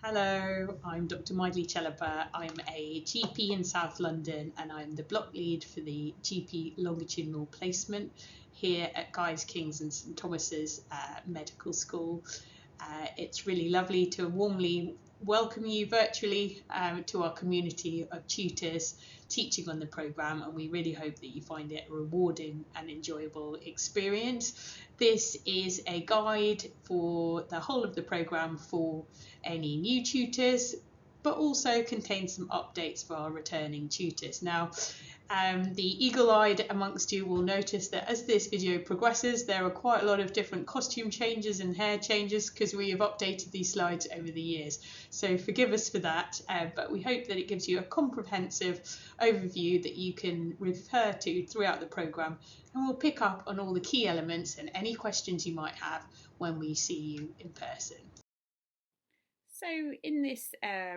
Hello, I'm Dr. Maidli Chelapa. I'm a GP in South London and I'm the block lead for the GP longitudinal placement here at Guy's, King's and St Thomas's Medical School. It's really lovely to warmly welcome you virtually to our community of tutors teaching on the programme, and we really hope that you find it a rewarding and enjoyable experience. This is a guide for the whole of the programme for any new tutors, but also contains some updates for our returning tutors. Now, the eagle-eyed amongst you will notice that as this video progresses, there are quite a lot of different costume changes and hair changes because we have updated these slides over the years. So forgive us for that, but we hope that it gives you a comprehensive overview that you can refer to throughout the programme, and we'll pick up on all the key elements and any questions you might have when we see you in person. So in this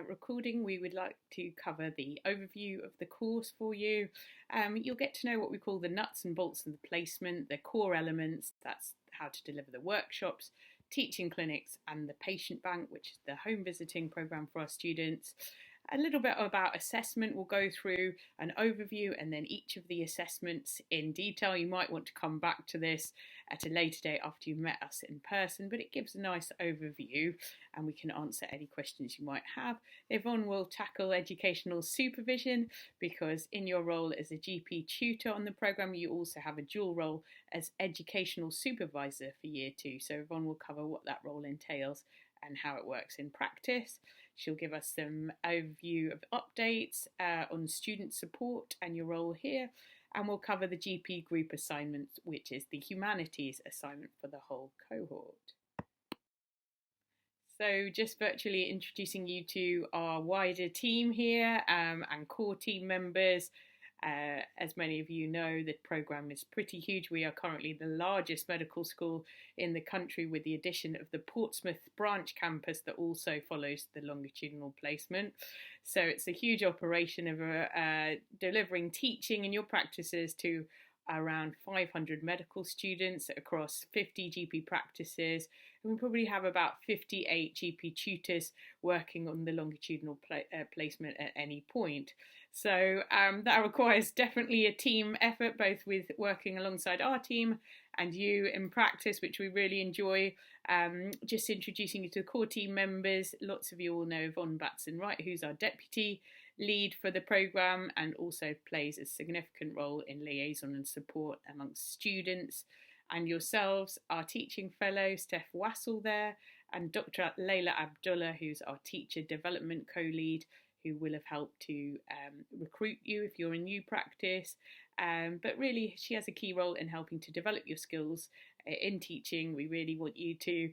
recording, we would like to cover the overview of the course for you. You'll get to know what we call the nuts and bolts of the placement, the core elements, that's how to deliver the workshops, teaching clinics and the patient bank, which is the home visiting programme for our students. A little bit about assessment. We'll go through an overview and then each of the assessments in detail. You might want to come back to this at a later date after you've met us in person, but it gives a nice overview and we can answer any questions you might have. Yvonne will tackle educational supervision because in your role as a GP tutor on the programme, you also have a dual role as educational supervisor for year 2. So Yvonne will cover what that role entails and how it works in practice. She'll give us some overview of updates on student support and your role here, and we'll cover the GP group assignments, which is the humanities assignment for the whole cohort. So just virtually introducing you to our wider team here and core team members. As many of you know, the programme is pretty huge. We are currently the largest medical school in the country with the addition of the Portsmouth branch campus that also follows the longitudinal placement. So it's a huge operation of delivering teaching in your practices to around 500 medical students across 50 GP practices, and we probably have about 58 GP tutors working on the longitudinal placement at any point. So that requires definitely a team effort, both with working alongside our team and you in practice, which we really enjoy. Just introducing you to the core team members. Lots of you all know Yvonne Batson-Wright, who's our deputy lead for the programme and also plays a significant role in liaison and support amongst students and yourselves. Our teaching fellow, Steph Wassel there, and Dr. Layla Abdullah, who's our teacher development co-lead, who will have helped to recruit you if you're in new practice. But really, she has a key role in helping to develop your skills in teaching. We really want you to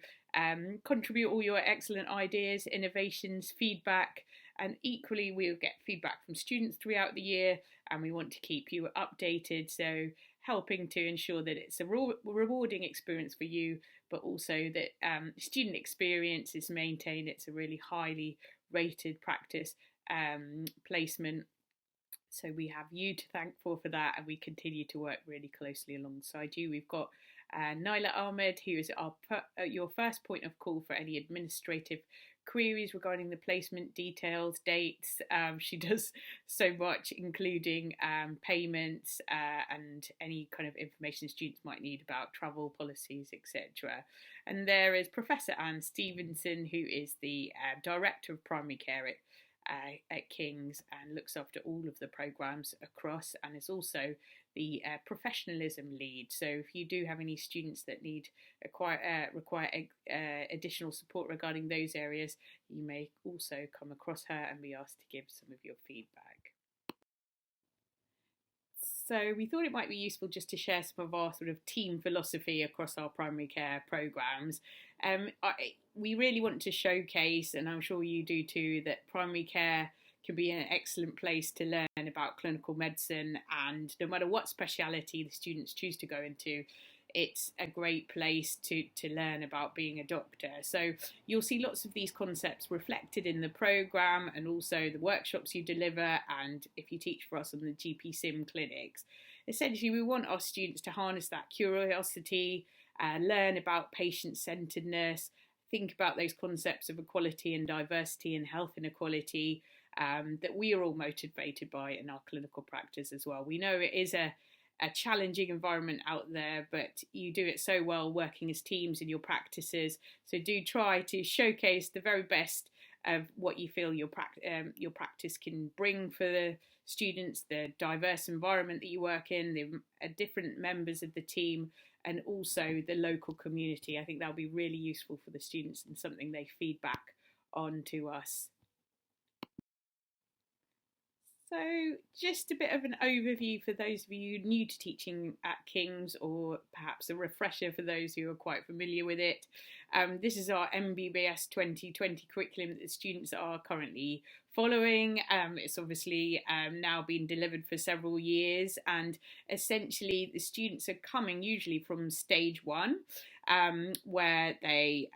contribute all your excellent ideas, innovations, feedback, and equally we'll get feedback from students throughout the year, and we want to keep you updated, so helping to ensure that it's a rewarding experience for you, but also that student experience is maintained. It's a really highly rated practice placement, so we have you to thank for that, and we continue to work really closely alongside you. We've got Naila Ahmed, who is your first point of call for any administrative queries regarding the placement details, dates. She does so much, including payments and any kind of information students might need about travel policies, etc. And there is Professor Anne Stevenson, who is the Director of Primary Care at King's and looks after all of the programmes across, and is also the professionalism lead. So if you do have any students that require additional support regarding those areas, you may also come across her and be asked to give some of your feedback. So we thought it might be useful just to share some of our sort of team philosophy across our primary care programmes. We really want to showcase, and I'm sure you do too, that primary care can be an excellent place to learn about clinical medicine, and no matter what speciality the students choose to go into, it's a great place to learn about being a doctor. So you'll see lots of these concepts reflected in the programme and also the workshops you deliver, and if you teach for us on the GP Sim clinics. Essentially, we want our students to harness that curiosity, learn about patient-centeredness, think about those concepts of equality and diversity and health inequality that we are all motivated by in our clinical practice as well. We know it is a challenging environment out there, but you do it so well working as teams in your practices. So do try to showcase the very best of what you feel your practice can bring for the students, the diverse environment that you work in, the different members of the team, and also the local community. I think that'll be really useful for the students and something they feed back on to us. So just a bit of an overview for those of you new to teaching at King's, or perhaps a refresher for those who are quite familiar with it. This is our MBBS 2020 curriculum that the students are currently following. It's obviously now been delivered for several years, and essentially the students are coming usually from stage 1, where they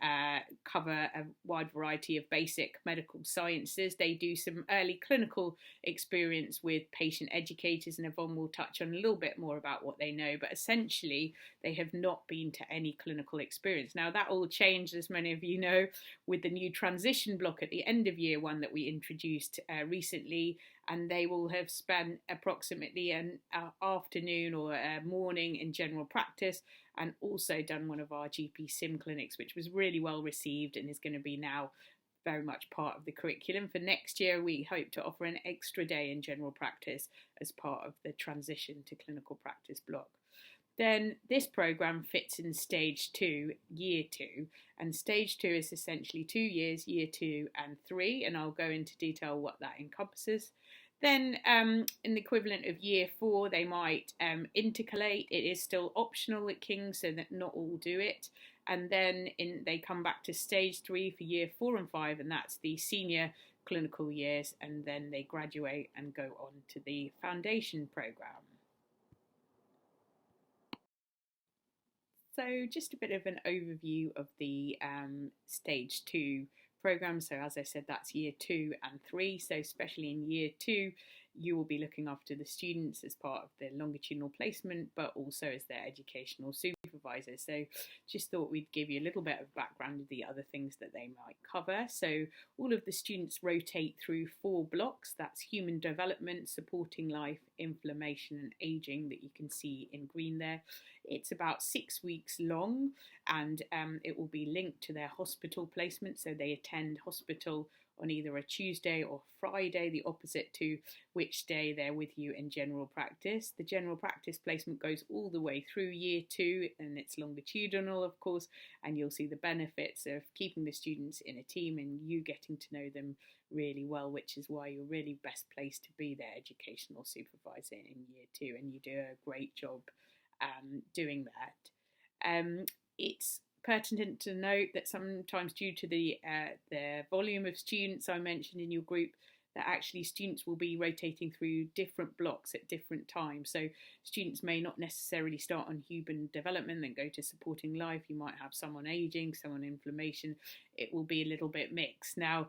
cover a wide variety of basic medical sciences. They do some early clinical experience with patient educators, and Yvonne will touch on a little bit more about what they know, but essentially they have not been to any clinical experience. Now that all changed, as many of you know, with the new transition block at the end of year 1 that we introduced recently, and they will have spent approximately an afternoon or a morning in general practice, and also done one of our GP sim clinics, which was really well received and is going to be now very much part of the curriculum. For next year, we hope to offer an extra day in general practice as part of the transition to clinical practice block. Then this programme fits in stage 2, year 2, and stage 2 is essentially 2 years, year 2 and 3, and I'll go into detail what that encompasses. Then in the equivalent of year 4, they might intercalate. It is still optional at King's, so that not all do it. And then they come back to stage 3 for year 4 and 5, and that's the senior clinical years, and then they graduate and go on to the foundation programme. So just a bit of an overview of the stage 2 programme. So as I said, that's year 2 and 3. So especially in year 2, you will be looking after the students as part of the longitudinal placement, but also as their educational supervisor. So just thought we'd give you a little bit of background of the other things that they might cover. So all of the students rotate through 4 blocks. That's human development, supporting life, inflammation and aging, that you can see in green there. It's about 6 weeks long, and it will be linked to their hospital placement. So they attend hospital on either a Tuesday or Friday, the opposite to which day they're with you in general practice. The general practice placement goes all the way through year 2, and it's longitudinal, of course, and you'll see the benefits of keeping the students in a team and you getting to know them really well, which is why you're really best placed to be their educational supervisor in year 2, and you do a great job doing that. It's pertinent to note that sometimes, due to the volume of students I mentioned in your group, that actually students will be rotating through different blocks at different times. So students may not necessarily start on human development and go to supporting life. You might have some on aging, some on inflammation. It will be a little bit mixed. Now,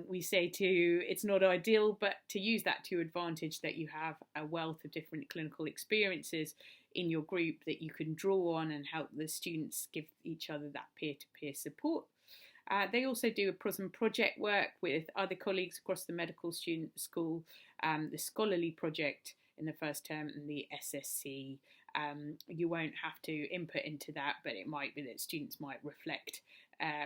we say it's not ideal, but to use that to your advantage, that you have a wealth of different clinical experiences in your group that you can draw on and help the students give each other that peer-to-peer support. They also do some project work with other colleagues across the medical student school, the scholarly project in the first term and the SSC. You won't have to input into that, but it might be that students might reflect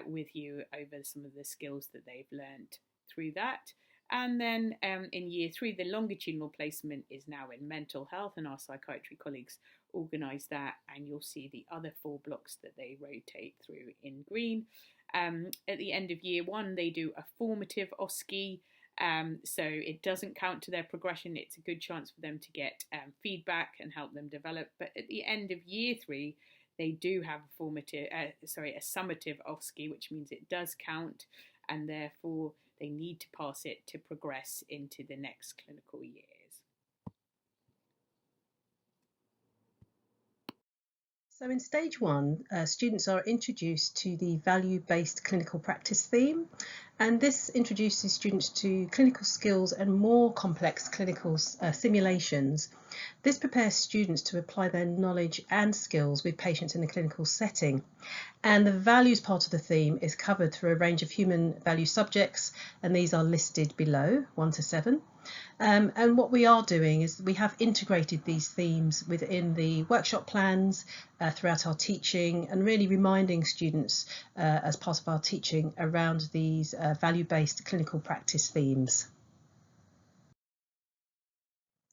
with you over some of the skills that they've learned through that. And then in year 3, the longitudinal placement is now in mental health, and our psychiatry colleagues organise that, and you'll see the other 4 blocks that they rotate through in green. At the end of year 1, they do a formative OSCE, so it doesn't count to their progression. It's a good chance for them to get feedback and help them develop. But at the end of year 3, they do have a summative OSCE, which means it does count, and therefore they need to pass it to progress into the next clinical years. So in stage 1, students are introduced to the value-based clinical practice theme, and this introduces students to clinical skills and more complex clinical simulations. This prepares students to apply their knowledge and skills with patients in a clinical setting. And the values part of the theme is covered through a range of human value subjects, and these are listed below, 1 to 7. And what we are doing is we have integrated these themes within the workshop plans throughout our teaching, and really reminding students as part of our teaching around these value-based clinical practice themes.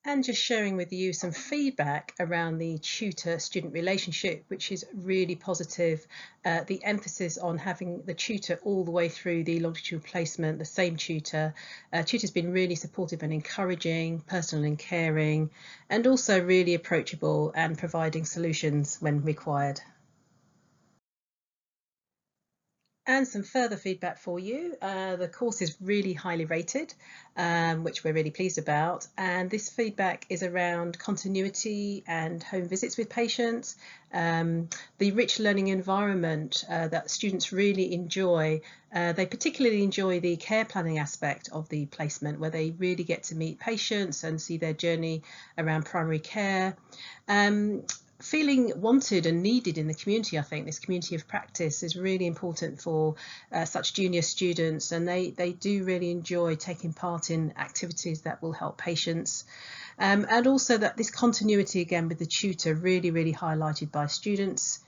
And just sharing with you some feedback around the tutor-student relationship, which is really positive. The emphasis on having the tutor all the way through the longitudinal placement, the same tutor. Tutor's been really supportive and encouraging, personal and caring, and also really approachable and providing solutions when required. And some further feedback for you. The course is really highly rated, which we're really pleased about. And this feedback is around continuity and home visits with patients, the rich learning environment that students really enjoy. They particularly enjoy the care planning aspect of the placement, where they really get to meet patients and see their journey around primary care. Feeling wanted and needed in the community. I think this community of practice is really important for such junior students, and they do really enjoy taking part in activities that will help patients. And also that this continuity again with the tutor really highlighted by students.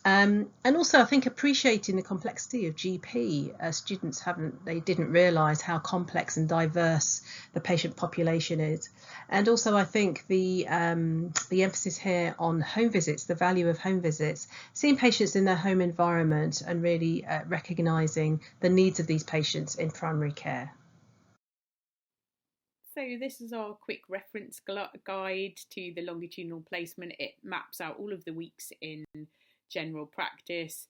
And also I think appreciating the complexity of GP. Students didn't realise how complex and diverse the patient population is. And also I think the emphasis here on home visits, the value of home visits, seeing patients in their home environment and really recognising the needs of these patients in primary care. So this is our quick reference guide to the longitudinal placement. It maps out all of the weeks in general practice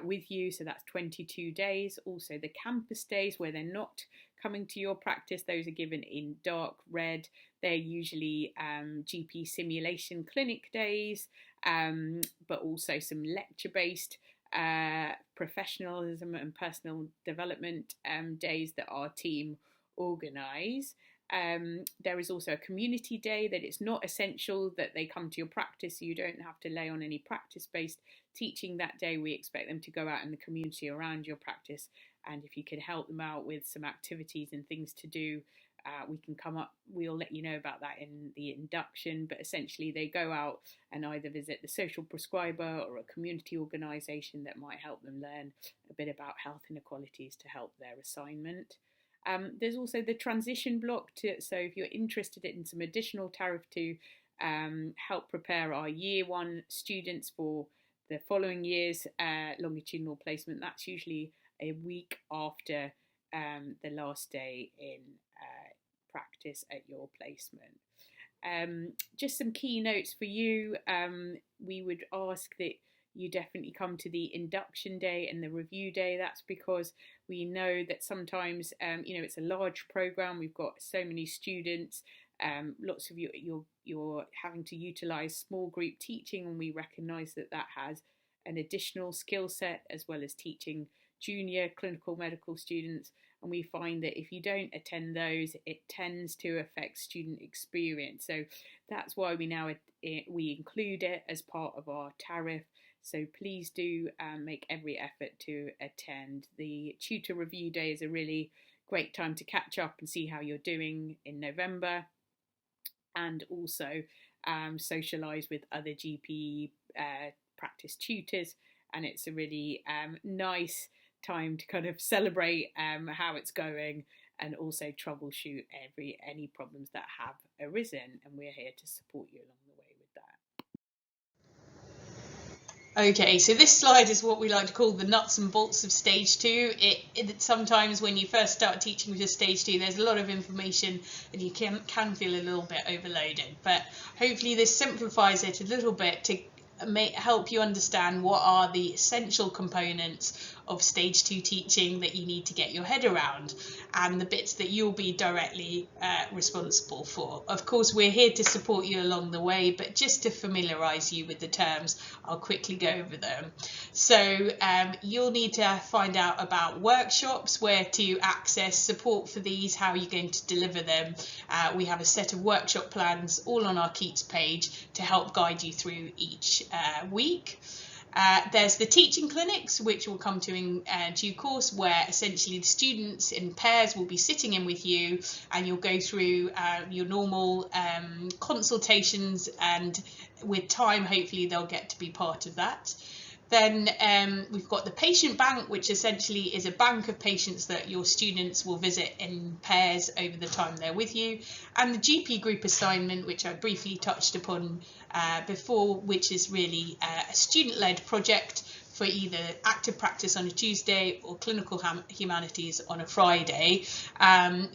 with you, so that's 22 days. Also the campus days where they're not coming to your practice, those are given in dark red. They're usually GP simulation clinic days, but also some lecture-based professionalism and personal development days that our team organise. There is also a community day that it's not essential that they come to your practice, so you don't have to lay on any practice-based teaching that day. We expect them to go out in the community around your practice, and if you can help them out with some activities and things to do, we'll let you know about that in the induction. But essentially they go out and either visit the social prescriber or a community organisation that might help them learn a bit about health inequalities to help their assignment. There's also the transition block, so if you're interested in some additional tariff to help prepare our year 1 students for the following year's longitudinal placement, that's usually a week after the last day in practice at your placement. Just some key notes for you. We would ask that you definitely come to the induction day and the review day. That's because we know that sometimes it's a large program. We've got so many students. Lots of you're having to utilize small group teaching, and we recognize that has an additional skill set, as well as teaching junior clinical medical students. And we find that if you don't attend those, it tends to affect student experience. So that's why we include it as part of our tariff. So please do make every effort to attend. The tutor review day is a really great time to catch up and see how you're doing in November, and also socialise with other GP practice tutors. And it's a really nice time to kind of celebrate how it's going, and also troubleshoot any problems that have arisen, and we're here to support you along the way with that. Okay, so this slide is what we like to call the nuts and bolts of stage 2. It sometimes when you first start teaching with stage 2, there's a lot of information and you can feel a little bit overloaded, but hopefully this simplifies it a little bit to help you understand what are the essential components of stage 2 teaching that you need to get your head around, and the bits that you'll be directly responsible for. Of course, we're here to support you along the way, but just to familiarise you with the terms, I'll quickly go over them. So you'll need to find out about workshops, where to access support for these, how you're going to deliver them. We have a set of workshop plans all on our Keats page to help guide you through each week. There's the teaching clinics, which we'll come to in due course, where essentially the students in pairs will be sitting in with you, and you'll go through your normal consultations, and with time, hopefully they'll get to be part of that. Then we've got the patient bank, which essentially is a bank of patients that your students will visit in pairs over the time they're with you. And the GP group assignment, which I briefly touched upon before, which is really a student-led project for either active practice on a Tuesday or clinical humanities on a Friday.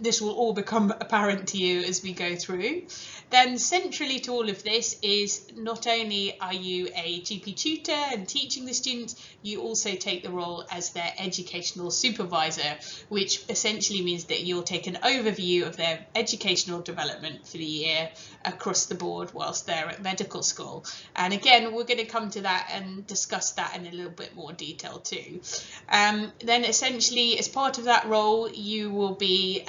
This will all become apparent to you as we go through. Then centrally to all of this is not only are you a GP tutor and teaching the students, you also take the role as their educational supervisor, which essentially means that you'll take an overview of their educational development for the year across the board whilst they're at medical school. And again, we're going to come to that and discuss that in a little bit more detail too. Then essentially, as part of that role, you will be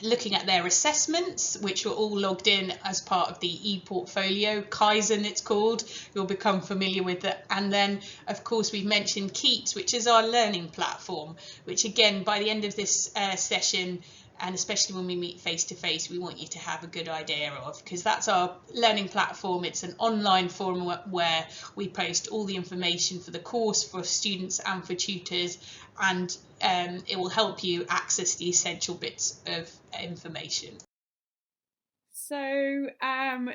looking at their assessments, which are all logged in as part of the e-portfolio, Kaizen it's called. You'll become familiar with it. And then, of course, we've mentioned Keats, which is our learning platform, which again, by the end of this session, and especially when we meet face to face, we want you to have a good idea of, because that's our learning platform. It's an online forum where we post all the information for the course for students and for tutors, and it will help you access the essential bits of information. So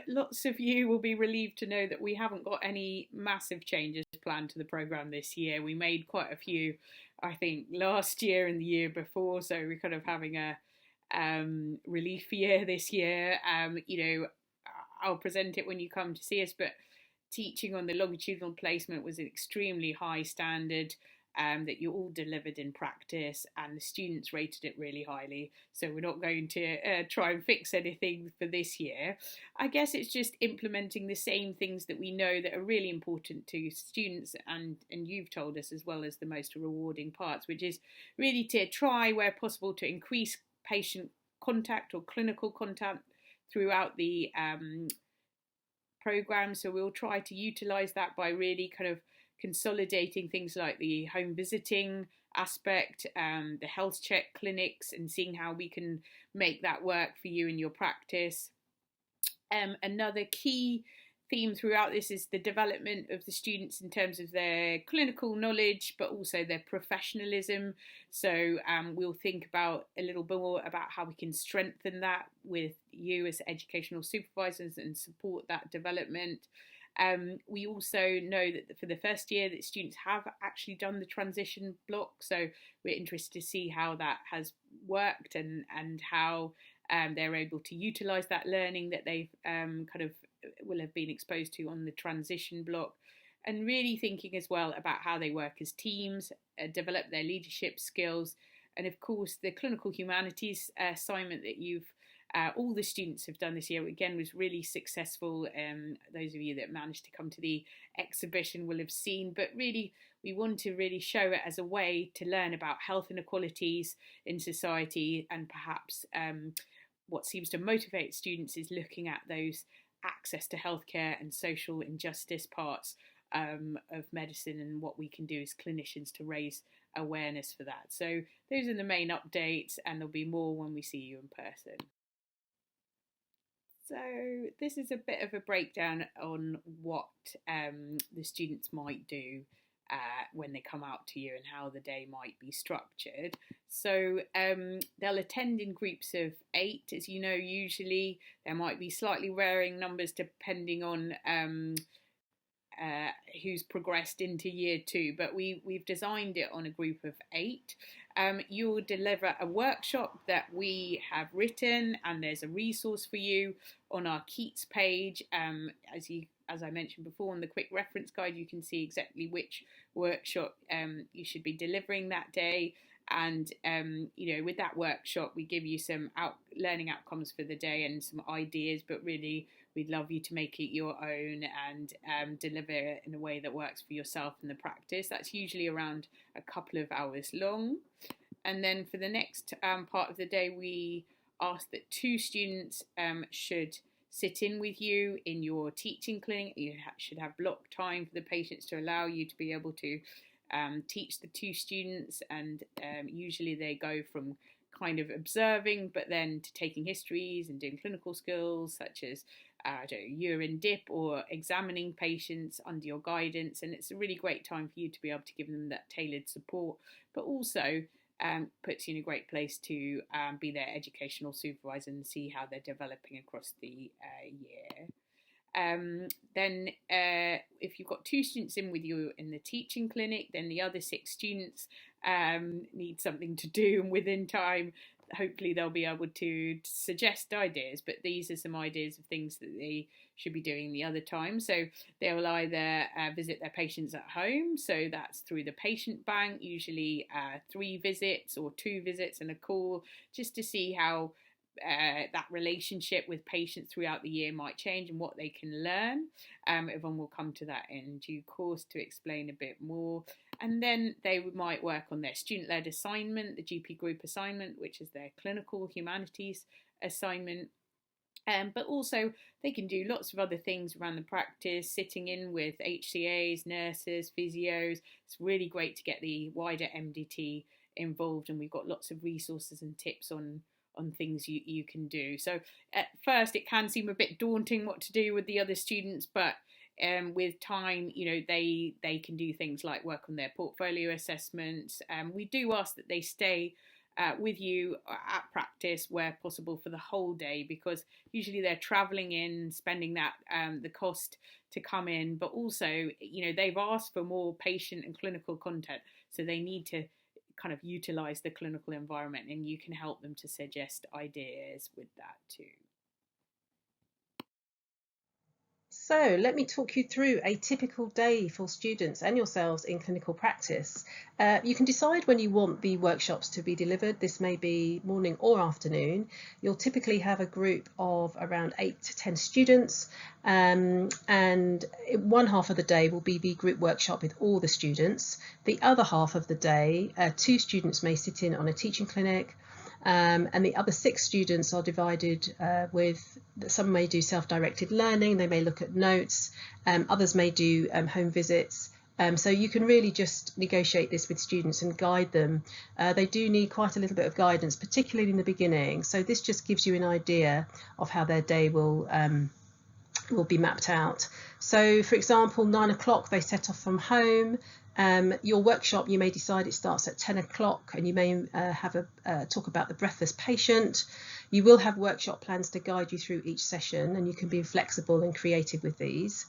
lots of you will be relieved to know that we haven't got any massive changes planned to the programme this year. We made quite a few, I think, last year and the year before, so we're kind of having a relief year this year. I'll present it when you come to see us, but teaching on the longitudinal placement was an extremely high standard that you all delivered in practice, and the students rated it really highly. So we're not going to try and fix anything for this year. I guess it's just implementing the same things that we know that are really important to students, and you've told us as well as the most rewarding parts, which is really to try where possible to increase patient contact or clinical contact throughout the programme. So we'll try to utilise that by really kind of consolidating things like the home visiting aspect, the health check clinics, and seeing how we can make that work for you in your practice. Another key theme throughout this is the development of the students in terms of their clinical knowledge, but also their professionalism. So we'll think about a little bit more about how we can strengthen that with you as educational supervisors and support that development. We also know that for the first year that students have actually done the transition block, so we're interested to see how that has worked and how they're able to utilise that learning that they've will have been exposed to on the transition block, and really thinking as well about how they work as teams, develop their leadership skills, and of course the clinical humanities assignment that all the students have done this year, again, was really successful. Those of you that managed to come to the exhibition will have seen, but really we want to really show it as a way to learn about health inequalities in society, and perhaps what seems to motivate students is looking at those access to healthcare and social injustice parts of medicine, and what we can do as clinicians to raise awareness for that. So those are the main updates, and there'll be more when we see you in person. So this is a bit of a breakdown on what the students might do when they come out to you and how the day might be structured. So they'll attend in groups of 8, as you know. Usually there might be slightly varying numbers depending on who's progressed into year 2, but we've designed it on a group of 8. You'll deliver a workshop that we have written, and there's a resource for you on our Keats page. As I mentioned before, on the quick reference guide, you can see exactly which workshop you should be delivering that day. And with that workshop, we give you some learning outcomes for the day and some ideas, but really we'd love you to make it your own and deliver it in a way that works for yourself in the practice. That's usually around a couple of hours long. And then for the next part of the day, we ask that 2 students should sit in with you in your teaching clinic. You should have block time for the patients to allow you to be able to teach the 2 students, and usually they go from kind of observing but then to taking histories and doing clinical skills such as urine dip or examining patients under your guidance. And it's a really great time for you to be able to give them that tailored support, but also puts you in a great place to be their educational supervisor and see how they're developing across the year. Then if you've got 2 students in with you in the teaching clinic, then the other 6 students need something to do, and within time hopefully they'll be able to suggest ideas, but these are some ideas of things that they should be doing the other time. So they will either visit their patients at home, so that's through the patient bank, usually 3 visits or 2 visits and a call, just to see how that relationship with patients throughout the year might change and what they can learn. Yvonne will come to that in due course to explain a bit more. And then they might work on their student-led assignment, the GP group assignment, which is their clinical humanities assignment. But also they can do lots of other things around the practice, sitting in with HCAs, nurses, physios. It's really great to get the wider MDT involved, and we've got lots of resources and tips on things you can do. So at first it can seem a bit daunting what to do with the other students, but with time, they can do things like work on their portfolio assessments. We do ask that they stay with you at practice where possible for the whole day, because usually they're travelling in, spending that the cost to come in, but also they've asked for more patient and clinical content, so they need to kind of utilise the clinical environment, and you can help them to suggest ideas with that too. So let me talk you through a typical day for students and yourselves in clinical practice. You can decide when you want the workshops to be delivered. This may be morning or afternoon. You'll typically have a group of around 8 to 10 students, and one half of the day will be the group workshop with all the students. The other half of the day, 2 students may sit in on a teaching clinic, and the other 6 students are divided with, some may do self-directed learning, they may look at notes, others may do home visits. So you can really just negotiate this with students and guide them. They do need quite a little bit of guidance, particularly in the beginning. So this just gives you an idea of how their day will be mapped out. So for example, 9 o'clock they set off from home. Your workshop, you may decide it starts at 10 o'clock, and you may have a talk about the breathless patient. You will have workshop plans to guide you through each session, and you can be flexible and creative with these.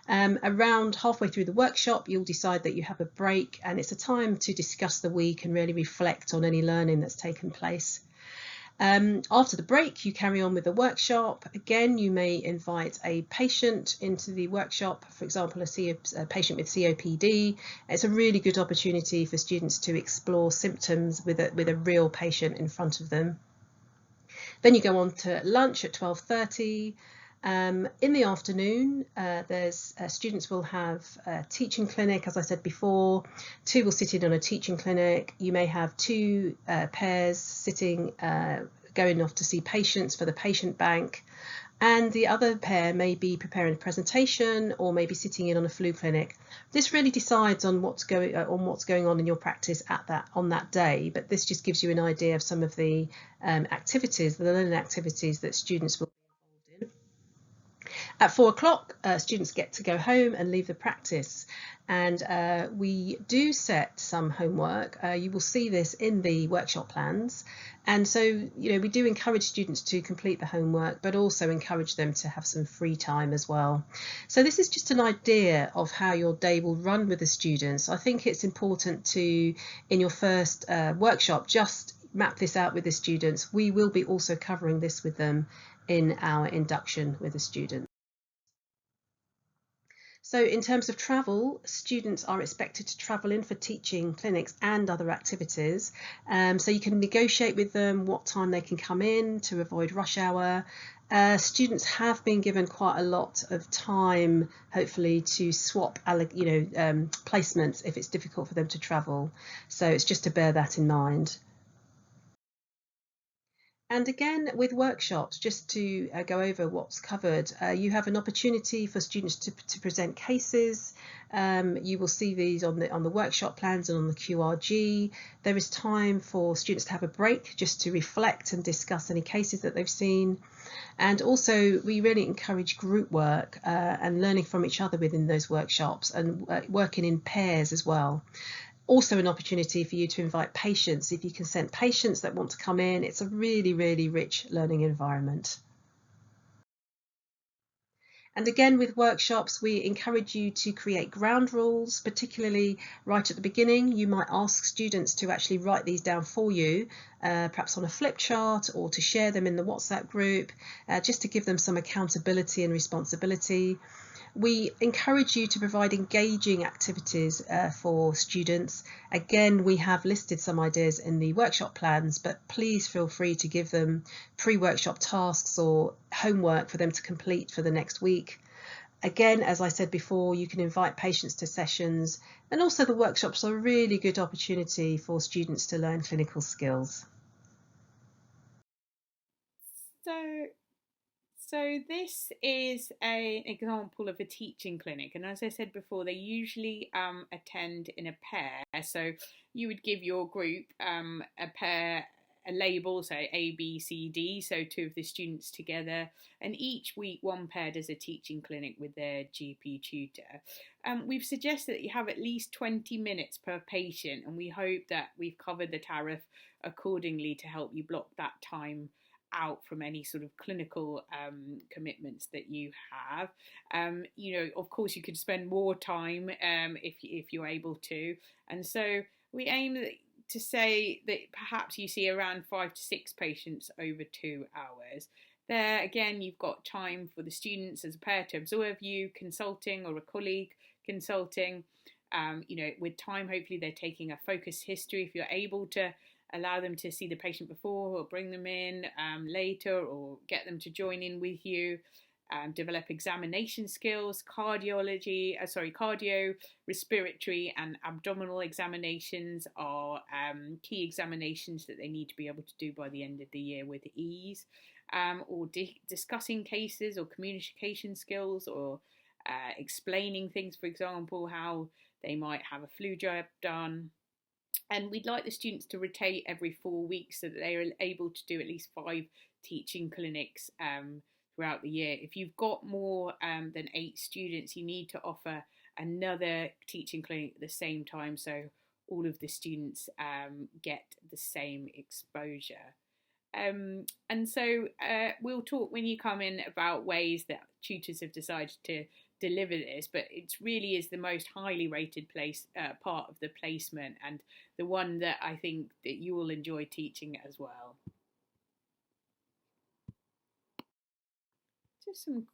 Around halfway through the workshop, you'll decide that you have a break, and it's a time to discuss the week and really reflect on any learning that's taken place. After the break, you carry on with the workshop. Again, you may invite a patient into the workshop, for example, a patient with COPD. It's a really good opportunity for students to explore symptoms with a real patient in front of them. Then you go on to lunch at 12:30. In the afternoon, students will have a teaching clinic, as I said before. 2 will sit in on a teaching clinic. You may have 2 pairs sitting, going off to see patients for the patient bank, and the other pair may be preparing a presentation or maybe sitting in on a flu clinic. This really decides on what's going on in your practice on that day, but this just gives you an idea of some of the activities, the learning activities that students will. At 4 o'clock, students get to go home and leave the practice, and we do set some homework. You will see this in the workshop plans, and so we do encourage students to complete the homework, but also encourage them to have some free time as well. So this is just an idea of how your day will run with the students. I think it's important to, in your first workshop, just map this out with the students. We will be also covering this with them in our induction with the students. So in terms of travel, students are expected to travel in for teaching clinics and other activities. So you can negotiate with them what time they can come in to avoid rush hour. Students have been given quite a lot of time, hopefully, to swap placements if it's difficult for them to travel. So it's just to bear that in mind. And again, with workshops, just to go over what's covered, you have an opportunity for students to present cases. You will see these on the workshop plans and on the QRG. There is time for students to have a break just to reflect and discuss any cases that they've seen. And also, we really encourage group work and learning from each other within those workshops, and working in pairs as well. Also an opportunity for you to invite patients. If you can send patients that want to come in, it's a really, really rich learning environment. And again, with workshops, we encourage you to create ground rules, particularly right at the beginning. You might ask students to actually write these down for you, perhaps on a flip chart, or to share them in the WhatsApp group, just to give them some accountability and responsibility. We encourage you to provide engaging activities for students. Again, we have listed some ideas in the workshop plans, but please feel free to give them pre-workshop tasks or homework for them to complete for the next week. Again, as I said before, you can invite patients to sessions, and also the workshops are a really good opportunity for students to learn clinical skills. So this is an example of a teaching clinic, and as I said before, they usually attend in a pair. So you would give your group a pair, a label, so A, B, C, D, so two of the students together, and each week one pair does a teaching clinic with their GP tutor. We've suggested that you have at least 20 minutes per patient, and we hope that we've covered the tariff accordingly to help you block that time out from any sort of clinical commitments that you have. Of course, you could spend more time if you're able to, and so we aim to say that perhaps you see around 5 to 6 patients over 2 hours. There again, you've got time for the students as a pair to observe you consulting, or a colleague consulting. With time, hopefully they're taking a focused history if you're able to allow them to see the patient before, or bring them in later, or get them to join in with you. Develop examination skills, cardio, respiratory and abdominal examinations are key examinations that they need to be able to do by the end of the year with ease. Or discussing cases, or communication skills, or explaining things, for example, how they might have a flu jab done. And we'd like the students to rotate every 4 weeks so that they are able to do at least 5 teaching clinics throughout the year. If you've got more than 8 students, you need to offer another teaching clinic at the same time, so all of the students get the same exposure. And so we'll talk when you come in about ways that tutors have decided to deliver this, but it really is the most highly rated part of the placement, and the one that I think that you will enjoy teaching as well. Just some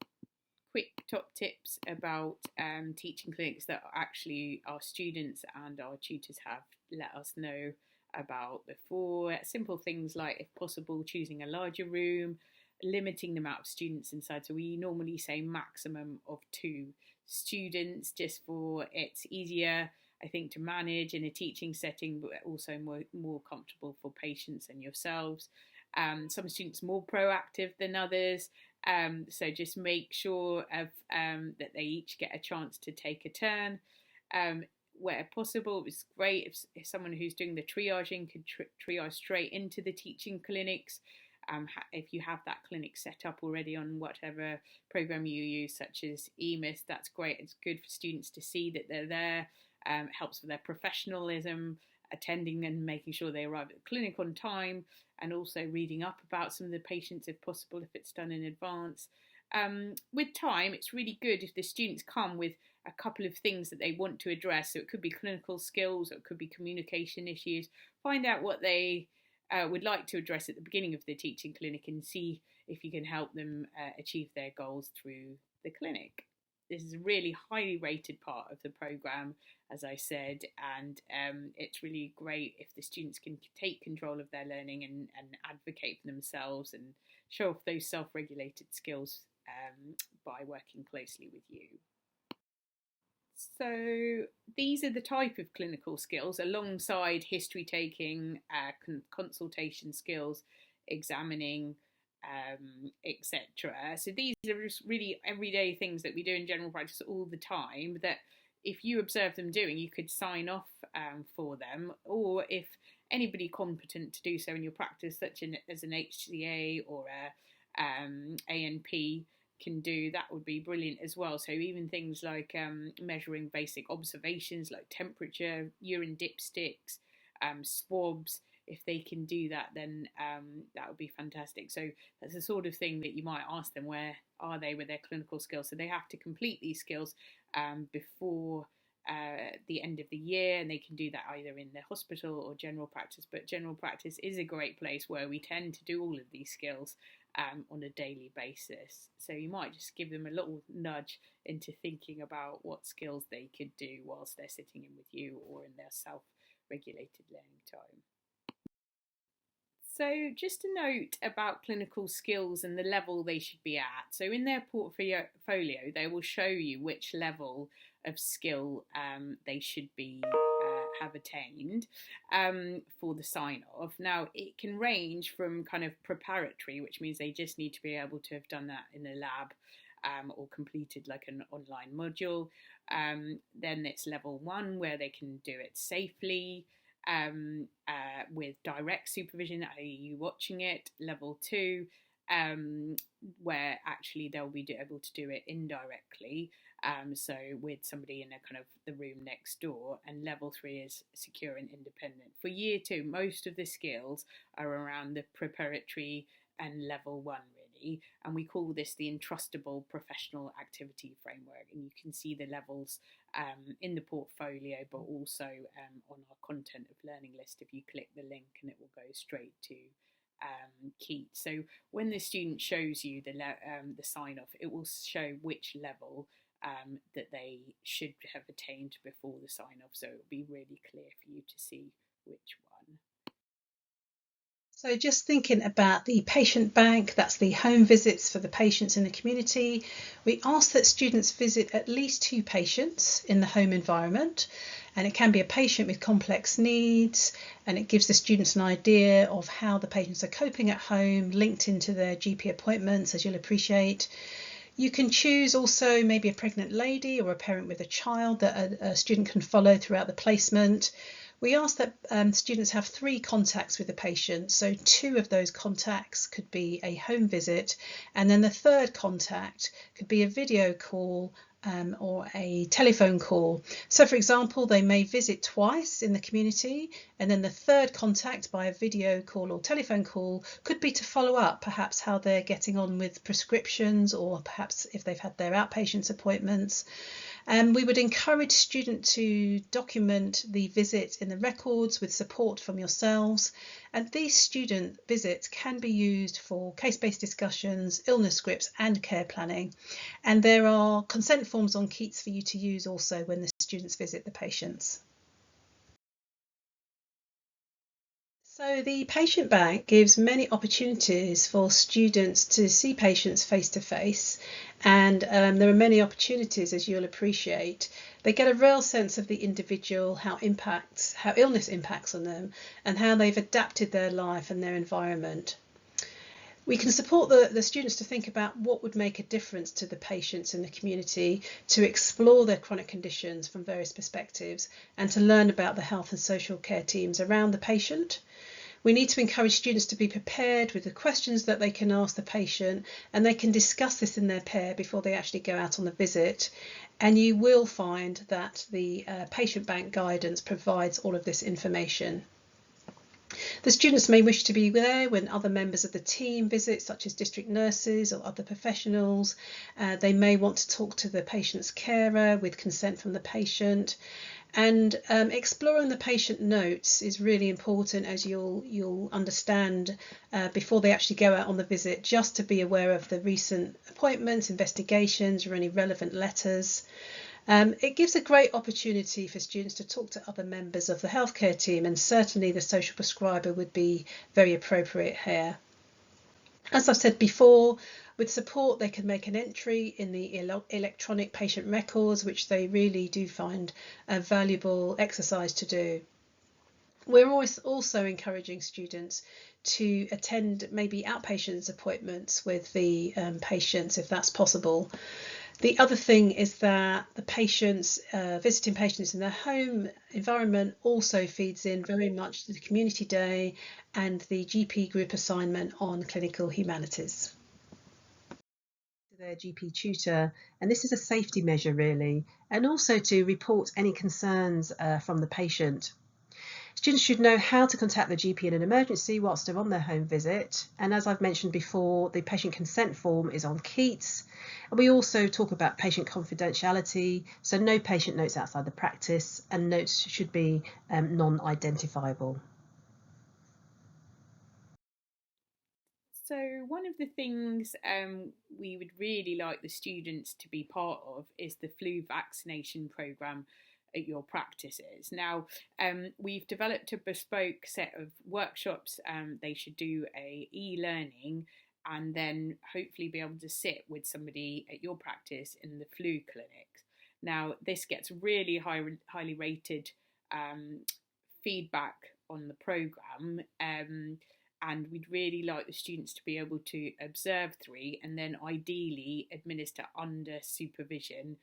quick top tips about teaching clinics that actually our students and our tutors have let us know about before. Simple things like, if possible, choosing a larger room, limiting the amount of students inside. So we normally say maximum of 2 students, just for it's easier, I think, to manage in a teaching setting, but also more comfortable for patients and yourselves. Some students more proactive than others, so just make sure that they each get a chance to take a turn. Where possible, it's great if someone who's doing the triaging could triage straight into the teaching clinics. If you have that clinic set up already on whatever program you use, such as EMIS, that's great. It's good for students to see that they're there. Helps with their professionalism, attending and making sure they arrive at the clinic on time, and also reading up about some of the patients if possible, if it's done in advance. With time, it's really good if the students come with a couple of things that they want to address. So it could be clinical skills, or it could be communication issues. Find out what they would like to address at the beginning of the teaching clinic, and see if you can help them achieve their goals through the clinic. This is a really highly rated part of the programme, as I said, and it's really great if the students can take control of their learning and advocate for themselves and show off those self-regulated skills by working closely with you. So these are the type of clinical skills alongside history taking, consultation skills, examining, etc. So these are just really everyday things that we do in general practice all the time, that if you observe them doing, you could sign off for them, or if anybody competent to do so in your practice, such as an HCA or a ANP, can do, that would be brilliant as well. So even things like measuring basic observations like temperature, urine dipsticks, swabs, if they can do that, then that would be fantastic. So that's the sort of thing that you might ask them, where are they with their clinical skills? So they have to complete these skills before the end of the year, and they can do that either in the hospital or general practice. But general practice is a great place where we tend to do all of these skills on a daily basis. So you might just give them a little nudge into thinking about what skills they could do whilst they're sitting in with you or in their self-regulated learning time. So just a note about clinical skills and the level they should be at. So in their portfolio, they will show you which level of skill they should be have attained for the sign-off. Now, it can range from kind of preparatory, which means they just need to be able to have done that in a lab or completed like an online module. Then it's level 1, where they can do it safely, with direct supervision, i.e. you watching it. Level 2, where actually they'll be able to do it indirectly, so with somebody in a kind of the room next door. And level 3 is secure and independent. For year 2, most of the skills are around the preparatory and level 1 really, and we call this the entrustable professional activity framework. And you can see the levels in the portfolio, but also on our content of learning list. If you click the link, and it will go straight to Keat. So when the student shows you the sign off, it will show which level that they should have attained before the sign off. So it will be really clear for you to see which one. So just thinking about the patient bank, that's the home visits for the patients in the community. We ask that students visit at least 2 patients in the home environment, and it can be a patient with complex needs, and it gives the students an idea of how the patients are coping at home, linked into their GP appointments, as you'll appreciate. You can choose also maybe a pregnant lady or a parent with a child that a student can follow throughout the placement. We ask that students have 3 contacts with the patient, so 2 of those contacts could be a home visit, and then the 3rd contact could be a video call or a telephone call. So for example, they may visit twice in the community, and then the 3rd contact by a video call or telephone call could be to follow up, perhaps how they're getting on with prescriptions, or perhaps if they've had their outpatients appointments. We would encourage students to document the visit in the records with support from yourselves, and these student visits can be used for case-based discussions, illness scripts and care planning. And there are consent forms on Keats for you to use also when the students visit the patients. So the patient bank gives many opportunities for students to see patients face to face, and there are many opportunities, as you'll appreciate. They get a real sense of the individual, how illness impacts on them, and how they've adapted their life and their environment. We can support the students to think about what would make a difference to the patients in the community, to explore their chronic conditions from various perspectives, and to learn about the health and social care teams around the patient. We need to encourage students to be prepared with the questions that they can ask the patient, and they can discuss this in their pair before they actually go out on the visit. And you will find that the patient bank guidance provides all of this information. The students may wish to be there when other members of the team visit, such as district nurses or other professionals. They may want to talk to the patient's carer with consent from the patient. And exploring the patient notes is really important, as you'll understand before they actually go out on the visit, just to be aware of the recent appointments, investigations, or any relevant letters. It gives a great opportunity for students to talk to other members of the healthcare team, and certainly the social prescriber would be very appropriate here. As I've said before, with support they can make an entry in the electronic patient records, which they really do find a valuable exercise to do. We're always also encouraging students to attend maybe outpatients appointments with the patients if that's possible. The other thing is that the patients, visiting patients in their home environment also feeds in very much to the community day and the GP group assignment on clinical humanities. Their GP tutor, and this is a safety measure really, and also to report any concerns from the patient. Students should know how to contact the GP in an emergency whilst they're on their home visit. And as I've mentioned before, the patient consent form is on Keats. And we also talk about patient confidentiality, so no patient notes outside the practice, and notes should be non-identifiable. So one of the things we would really like the students to be part of is the flu vaccination programme at your practices. Now, we've developed a bespoke set of workshops. They should do a e-learning and then hopefully be able to sit with somebody at your practice in the flu clinics. Now, this gets really highly rated feedback on the programme. And we'd really like the students to be able to observe 3 and then ideally administer under supervision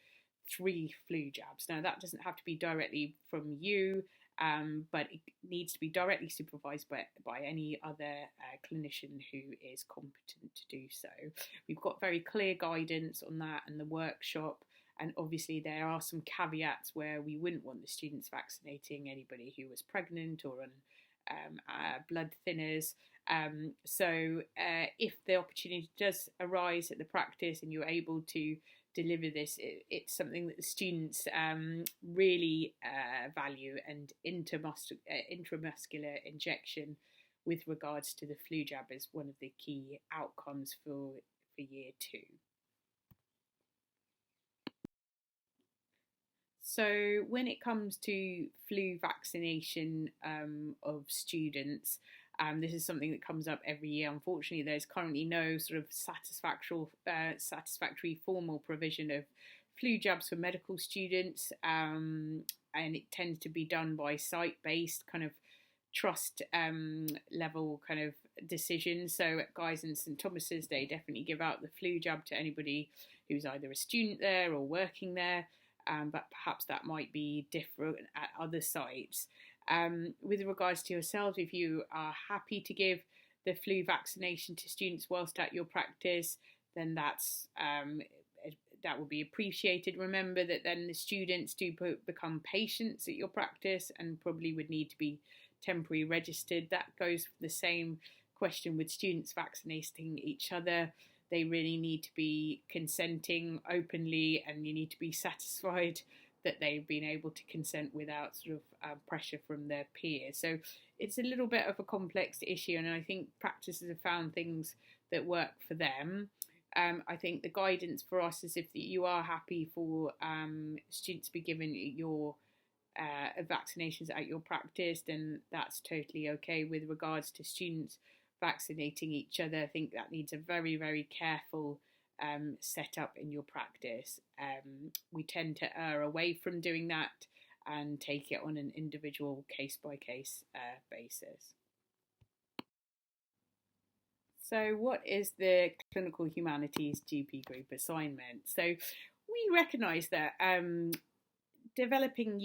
3 flu jabs. Now that doesn't have to be directly from you, but it needs to be directly supervised by any other clinician who is competent to do so. We've got very clear guidance on that in the workshop, and obviously there are some caveats where we wouldn't want the students vaccinating anybody who was pregnant or on blood thinners. So if the opportunity does arise at the practice and you're able to deliver this, it's something that the students really value, and intramuscular injection with regards to the flu jab is one of the key outcomes for year 2. So when it comes to flu vaccination of students, this is something that comes up every year. Unfortunately, there's currently no sort of satisfactory formal provision of flu jabs for medical students, and it tends to be done by site-based kind of trust level kind of decisions. So at Guy's and St Thomas's, they definitely give out the flu jab to anybody who's either a student there or working there. But perhaps that might be different at other sites. With regards to yourselves, if you are happy to give the flu vaccination to students whilst at your practice, then that would be appreciated. Remember that then the students do become patients at your practice and probably would need to be temporarily registered. That goes for the same question with students vaccinating each other. They really need to be consenting openly, and you need to be satisfied that they've been able to consent without sort of pressure from their peers. So it's a little bit of a complex issue, and I think practices have found things that work for them. I think the guidance for us is if you are happy for students to be given your vaccinations at your practice, then that's totally okay. With regards to students vaccinating each other, I think that needs a very, very careful setup in your practice. We tend to err away from doing that and take it on an individual case-by-case basis. So what is the Clinical Humanities GP Group assignment? So we recognise that developing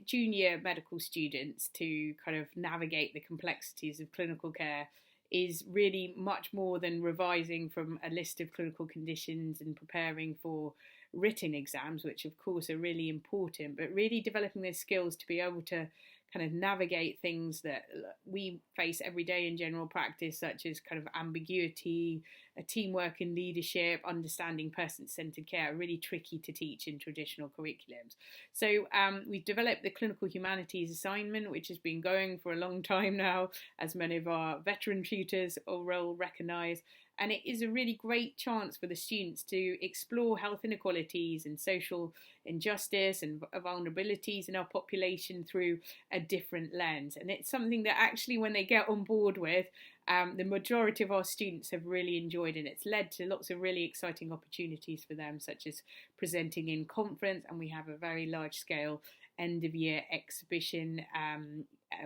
junior medical students to kind of navigate the complexities of clinical care is really much more than revising from a list of clinical conditions and preparing for written exams, which of course are really important, but really developing their skills to be able to kind of navigate things that we face every day in general practice, such as kind of ambiguity, teamwork and leadership, understanding person-centered care, are really tricky to teach in traditional curriculums. So we've developed the Clinical Humanities assignment, which has been going for a long time now, as many of our veteran tutors will recognise. And it is a really great chance for the students to explore health inequalities and social injustice and vulnerabilities in our population through a different lens. And it's something that actually, when they get on board with, the majority of our students have really enjoyed, and it's led to lots of really exciting opportunities for them, such as presenting in conference, and we have a very large scale end of year exhibition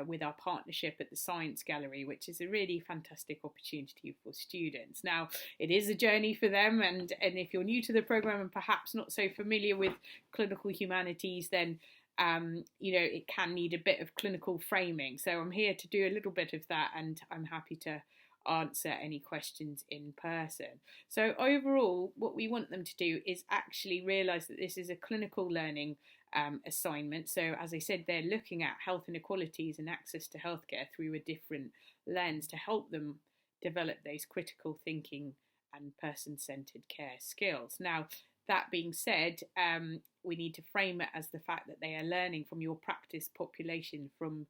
with our partnership at the Science Gallery, which is a really fantastic opportunity for students. Now, it is a journey for them, and if you're new to the programme and perhaps not so familiar with clinical humanities, then it can need a bit of clinical framing. So I'm here to do a little bit of that, and I'm happy to answer any questions in person. So overall, what we want them to do is actually realise that this is a clinical learning assignment. So as I said, they're looking at health inequalities and access to healthcare through a different lens to help them develop those critical thinking and person-centred care skills. Now, that being said, we need to frame it as the fact that they are learning from your practice population, from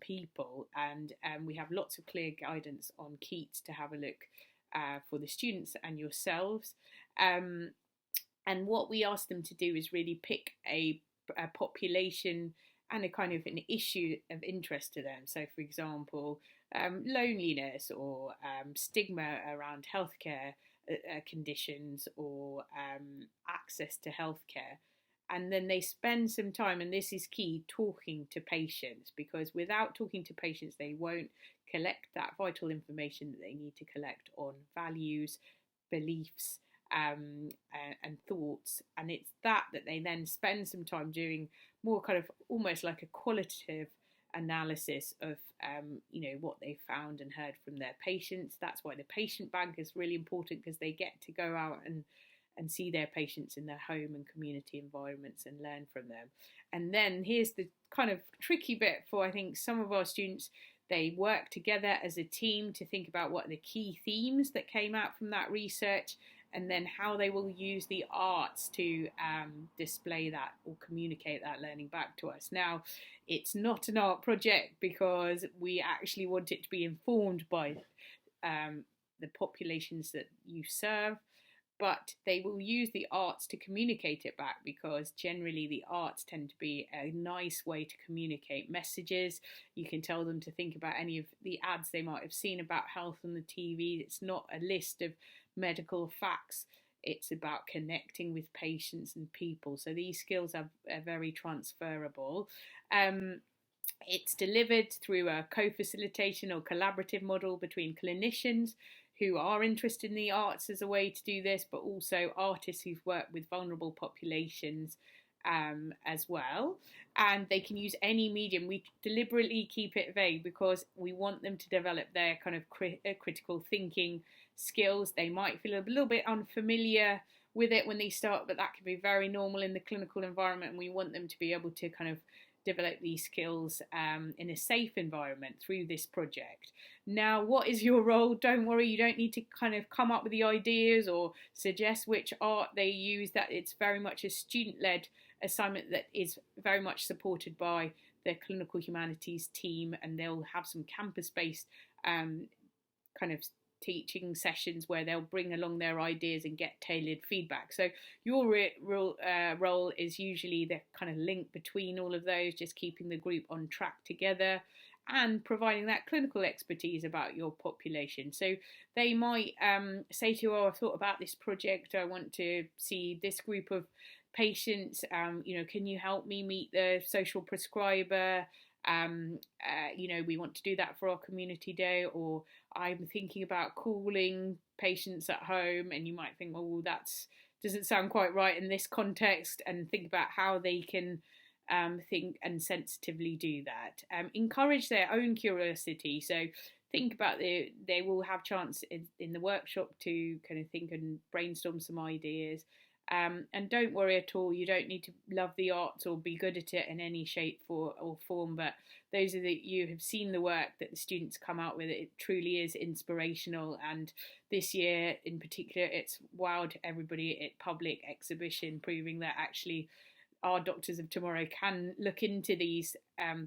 people, and we have lots of clear guidance on Keats to have a look for the students and yourselves. And what we ask them to do is really pick a population and a kind of an issue of interest to them. So, for example, loneliness or stigma around healthcare conditions, or access to healthcare. And then they spend some time, and this is key, talking to patients, because without talking to patients, they won't collect that vital information that they need to collect on values, beliefs, and thoughts. And it's that they then spend some time doing more kind of almost like a qualitative analysis of what they found and heard from their patients. That's why the patient bank is really important, because they get to go out and see their patients in their home and community environments and learn from them. And then here's the kind of tricky bit for, I think, some of our students. They work together as a team to think about what are the key themes that came out from that research, and then how they will use the arts to display that or communicate that learning back to us. Now, it's not an art project because we actually want it to be informed by the populations that you serve, but they will use the arts to communicate it back, because generally the arts tend to be a nice way to communicate messages. You can tell them to think about any of the ads they might have seen about health on the TV. It's not a list of medical facts. It's about connecting with patients and people. So these skills are very transferable. It's delivered through a co-facilitation or collaborative model between clinicians who are interested in the arts as a way to do this, but also artists who've worked with vulnerable populations as well. And they can use any medium. We deliberately keep it vague because we want them to develop their kind of critical thinking skills. They might feel a little bit unfamiliar with it when they start, but that can be very normal in the clinical environment, and we want them to be able to kind of develop these skills in a safe environment through this project. Now, what is your role? Don't worry, you don't need to kind of come up with the ideas or suggest which art they use. That it's very much a student-led assignment that is very much supported by the clinical humanities team, and they'll have some campus-based kind of teaching sessions where they'll bring along their ideas and get tailored feedback. So your role is usually the kind of link between all of those, just keeping the group on track together and providing that clinical expertise about your population. So they might say to you, oh, I've thought about this project, I want to see this group of patients, can you help me meet the social prescriber? We want to do that for our community day, or I'm thinking about calling patients at home, and you might think, oh, that doesn't sound quite right in this context, and think about how they can think and sensitively do that. Encourage their own curiosity. So think about they will have chance in the workshop to kind of think and brainstorm some ideas. And don't worry at all, you don't need to love the arts or be good at it in any shape or form, but those are you have seen the work that the students come out with. It truly is inspirational, and this year in particular it's wowed everybody at public exhibition, proving that actually our doctors of tomorrow can look into these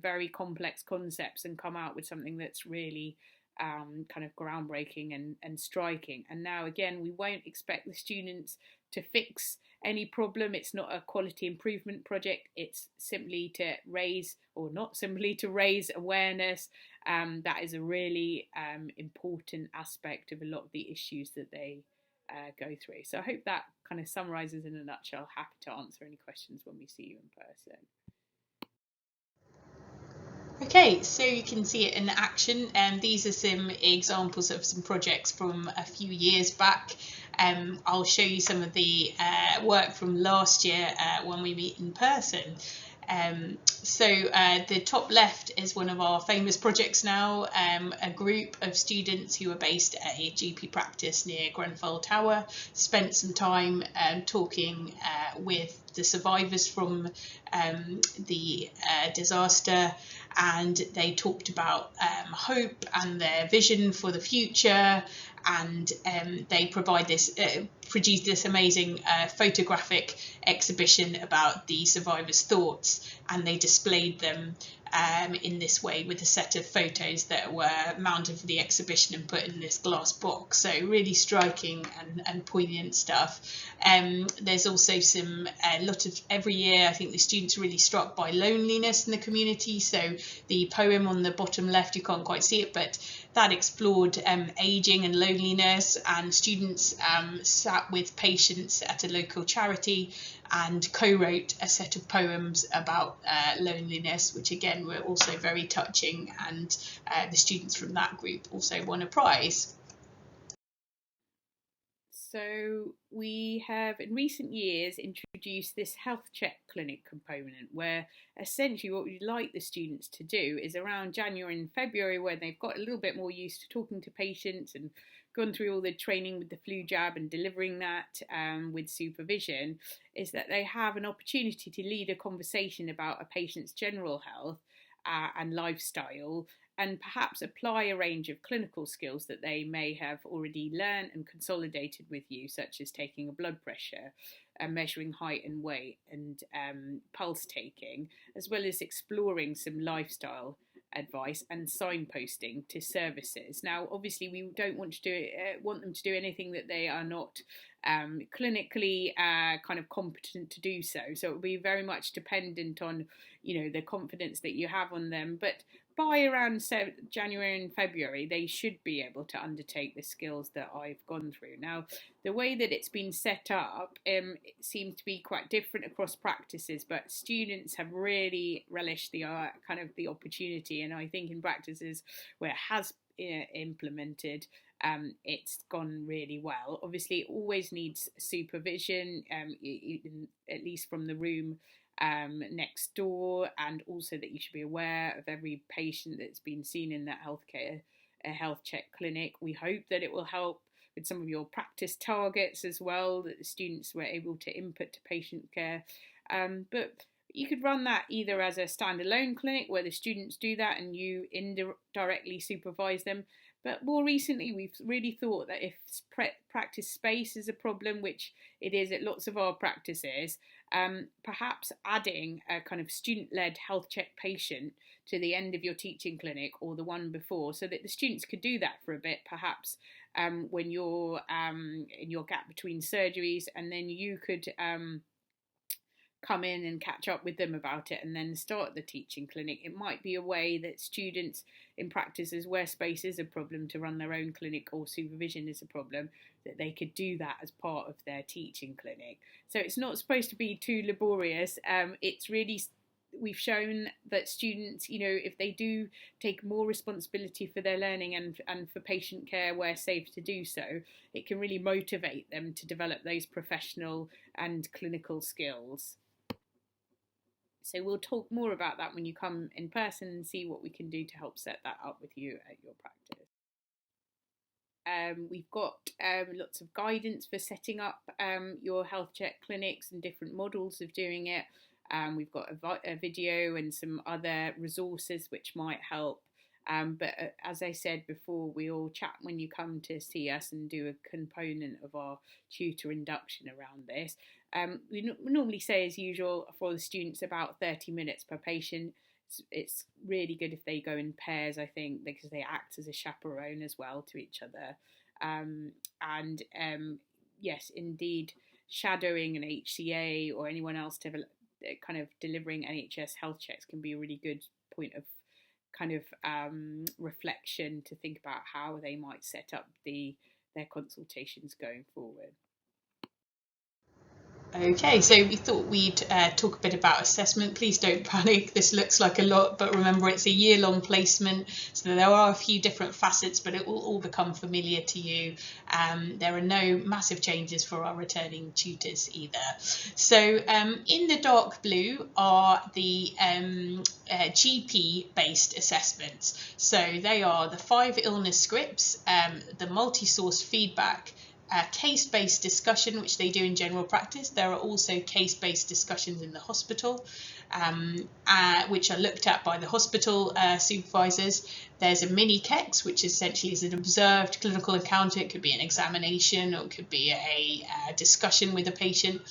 very complex concepts and come out with something that's really kind of groundbreaking and striking. And now again, we won't expect the students to fix any problem. It's not a quality improvement project. It's simply to raise, or not simply to raise, awareness. That is a really important aspect of a lot of the issues that they go through. So I hope that kind of summarises in a nutshell. Happy to answer any questions when we see you in person. Okay, so you can see it in action. These are some examples of some projects from a few years back. I'll show you some of the work from last year when we meet in person. So the top left is one of our famous projects now, a group of students who are based at a GP practice near Grenfell Tower spent some time talking with the survivors from the disaster, and they talked about hope and their vision for the future, and they produced this amazing photographic exhibition about the survivors' thoughts, and they displayed them in this way with a set of photos that were mounted for the exhibition and put in this glass box. So really striking and poignant stuff. There's also a lot of, every year I think the students are really struck by loneliness in the community. So the poem on the bottom left, you can't quite see it, but that explored ageing and loneliness, and students sat with patients at a local charity and co-wrote a set of poems about loneliness, which again were also very touching, and the students from that group also won a prize. So we have in recent years introduced this health check clinic component, where essentially what we'd like the students to do is around January and February, when they've got a little bit more used to talking to patients and gone through all the training with the flu jab and delivering that with supervision, is that they have an opportunity to lead a conversation about a patient's general health and lifestyle, and perhaps apply a range of clinical skills that they may have already learned and consolidated with you, such as taking a blood pressure, measuring height and weight, and pulse taking, as well as exploring some lifestyle advice and signposting to services. Now, obviously, we don't want them to do anything that they are not clinically kind of competent to do so. So it will be very much dependent on, the confidence that you have on them. But by around January and February, they should be able to undertake the skills that I've gone through. Now, the way that it's been set up, it seems to be quite different across practices, but students have really relished the the opportunity, and I think in practices where it has implemented, it's gone really well. Obviously, it always needs supervision, at least from the room next door, and also that you should be aware of every patient that's been seen in that health check clinic. We hope that it will help with some of your practice targets as well, that the students were able to input to patient care. But you could run that either as a standalone clinic where the students do that and you indirectly supervise them. But more recently, we've really thought that if practice space is a problem, which it is at lots of our practices, perhaps adding a kind of student-led health check patient to the end of your teaching clinic or the one before, so that the students could do that for a bit, perhaps when you're in your gap between surgeries, and then you could come in and catch up with them about it and then start the teaching clinic. It might be a way that students in practices where space is a problem to run their own clinic or supervision is a problem, that they could do that as part of their teaching clinic. So it's not supposed to be too laborious. It's really, we've shown that students, if they do take more responsibility for their learning and for patient care where safe to do so, it can really motivate them to develop those professional and clinical skills. So we'll talk more about that when you come in person and see what we can do to help set that up with you at your practice. We've got lots of guidance for setting up your health check clinics and different models of doing it. We've got a video and some other resources which might help. But as I said before, we all chat when you come to see us and do a component of our tutor induction around this. We normally say, as usual, for the students about 30 minutes per patient. It's really good if they go in pairs, I think, because they act as a chaperone as well to each other. Yes, indeed, shadowing an HCA or anyone else to kind of delivering NHS health checks can be a really good point of kind of reflection to think about how they might set up their consultations going forward. Okay, so we thought we'd talk a bit about assessment. Please don't panic, this looks like a lot, but remember it's a year-long placement, so there are a few different facets, but it will all become familiar to you. There are no massive changes for our returning tutors either. So in the dark blue are the GP-based assessments. So they are the 5 illness scripts, the multi-source feedback, case-based discussion, which they do in general practice. There are also case-based discussions in the hospital, which are looked at by the hospital supervisors. There's a mini KEX, which essentially is an observed clinical encounter. It could be an examination, or it could be a discussion with a patient.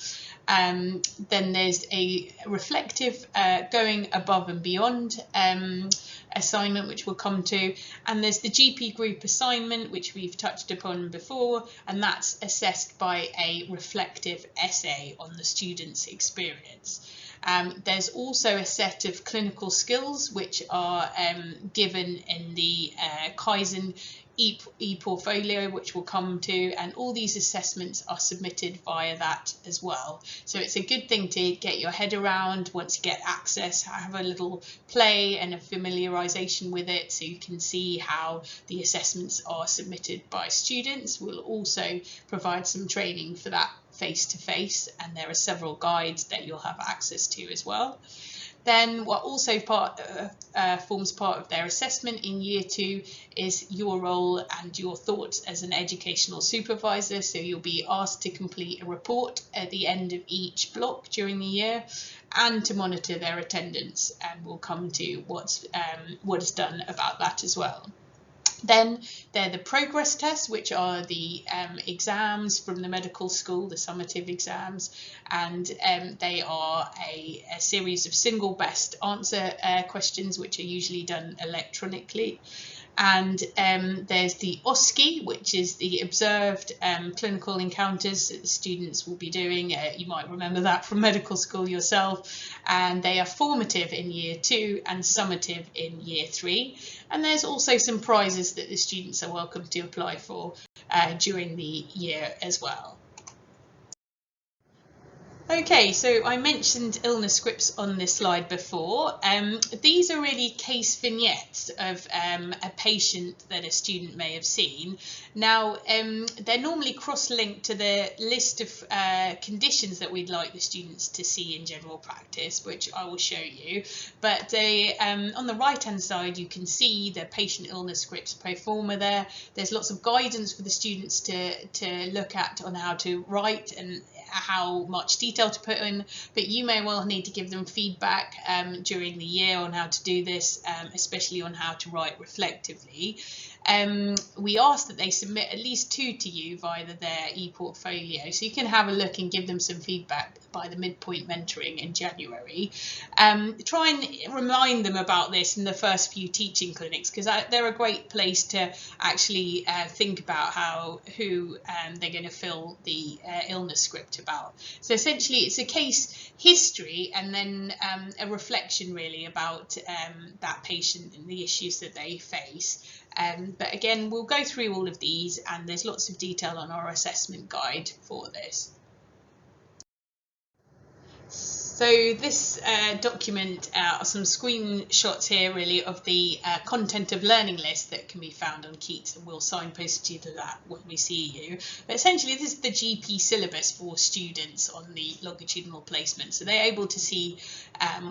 Then there's a reflective, going above and beyond assignment, which we'll come to, and there's the GP group assignment, which we've touched upon before, and that's assessed by a reflective essay on the student's experience. There's also a set of clinical skills which are given in the Kaizen e-portfolio, which we'll come to, and all these assessments are submitted via that as well. So it's a good thing to get your head around once you get access, have a little play and a familiarization with it, so you can see how the assessments are submitted by students. We'll also provide some training for that face-to-face, and there are several guides that you'll have access to as well. Then what also forms part of their assessment in year 2 is your role and your thoughts as an educational supervisor. So you'll be asked to complete a report at the end of each block during the year and to monitor their attendance, and we'll come to what is done about that as well. Then they're the progress tests, which are the exams from the medical school, the summative exams, and they are a series of single best answer questions, which are usually done electronically. And there's the OSCE, which is the observed clinical encounters that the students will be doing. You might remember that from medical school yourself. And they are formative in year 2 and summative in year 3. And there's also some prizes that the students are welcome to apply for during the year as well. Okay, so I mentioned illness scripts on this slide before. These are really case vignettes of a patient that a student may have seen. Now, they're normally cross-linked to the list of conditions that we'd like the students to see in general practice, which I will show you. But they, on the right-hand side, you can see the patient illness scripts pro forma there. There's lots of guidance for the students to look at on how to write and how much detail to put in, but you may well need to give them feedback during the year on how to do this, especially on how to write reflectively. We ask that they submit at least 2 to you via their e-portfolio, so you can have a look and give them some feedback by the midpoint mentoring in January. Try and remind them about this in the first few teaching clinics, because they're a great place to actually think about who they're going to fill the illness script about. So essentially it's a case history and then a reflection really about that patient and the issues that they face. But again, we'll go through all of these, and there's lots of detail on our assessment guide for this. So this document are some screenshots here really of the content of learning list that can be found on Keats, and we'll signpost you to that when we see you. But essentially this is the GP syllabus for students on the longitudinal placement, so they're able to see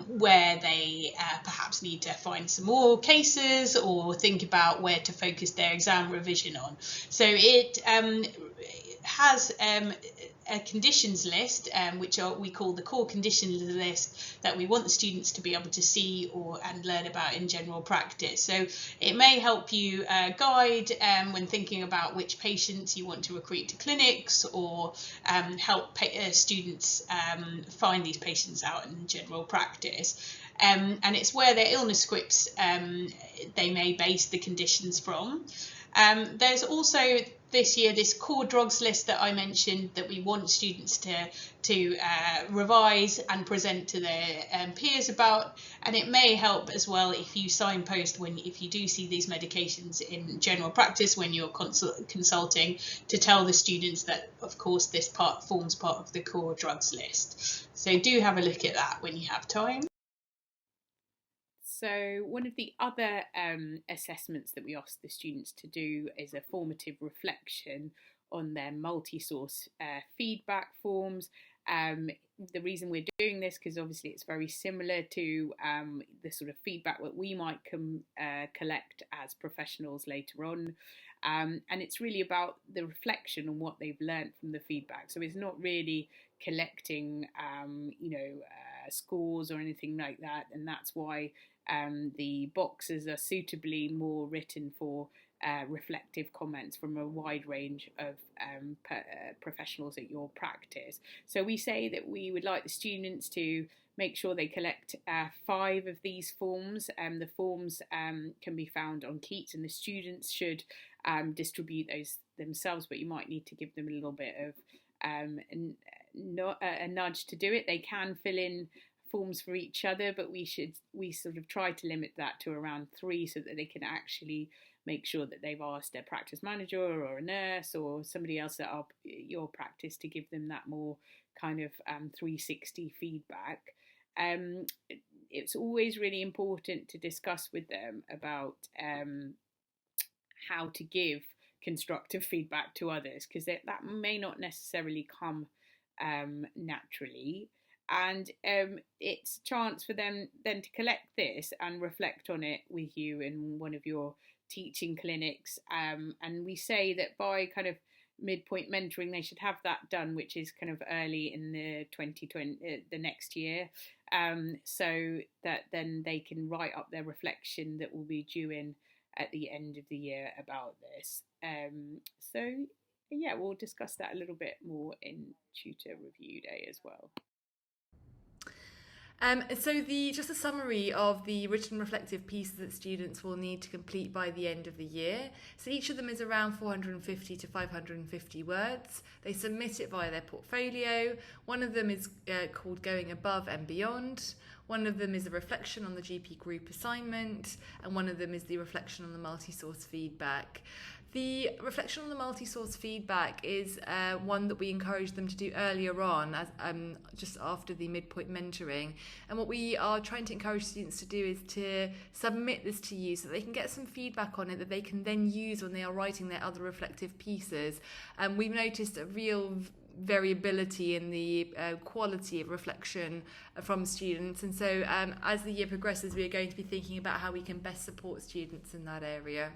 where they perhaps need to find some more cases or think about where to focus their exam revision on. So it has a conditions list, which we call the core conditions list, that we want the students to be able to see and learn about in general practice. So it may help you guide when thinking about which patients you want to recruit to clinics, or help students find these patients out in general practice. And it's where their illness scripts they may base the conditions from. There's also this year this core drugs list that I mentioned that we want students to revise and present to their peers about, and it may help as well if you signpost if you do see these medications in general practice when you're consulting, to tell the students that of course this part forms part of the core drugs list. So do have a look at that when you have time. So one of the other assessments that we ask the students to do is a formative reflection on their multi-source feedback forms. The reason we're doing this, because obviously it's very similar to the sort of feedback that we might collect as professionals later on. And it's really about the reflection on what they've learned from the feedback. So it's not really collecting, scores or anything like that. And that's why the boxes are suitably more written for reflective comments from a wide range of professionals at your practice. So we say that we would like the students to make sure they collect 5 of these forms. The forms can be found on Keats, and the students should distribute those themselves, but you might need to give them a little bit of a nudge to do it. They can fill in forms for each other, but we sort of try to limit that to around 3 so that they can actually make sure that they've asked their practice manager or a nurse or somebody else at your practice to give them that more kind of 360 feedback. It's always really important to discuss with them about how to give constructive feedback to others, because that may not necessarily come naturally. And it's a chance for them then to collect this and reflect on it with you in one of your teaching clinics. And we say that by kind of midpoint mentoring, they should have that done, which is kind of early in the 2020, the next year, so that then they can write up their reflection that will be due in at the end of the year about this. So yeah, we'll discuss that a little bit more in Tutor Review Day as well. So just a summary of the written reflective pieces that students will need to complete by the end of the year. So each of them is around 450 to 550 words. They submit it via their portfolio. One of them is called Going Above and Beyond. One of them is a reflection on the GP group assignment, and one of them is the reflection on the multi-source feedback. The reflection on the multi-source feedback is one that we encourage them to do earlier on, just after the midpoint mentoring. And what we are trying to encourage students to do is to submit this to you so that they can get some feedback on it that they can then use when they are writing their other reflective pieces. We've noticed a real variability in the quality of reflection from students, and so as the year progresses, we are going to be thinking about how we can best support students in that area.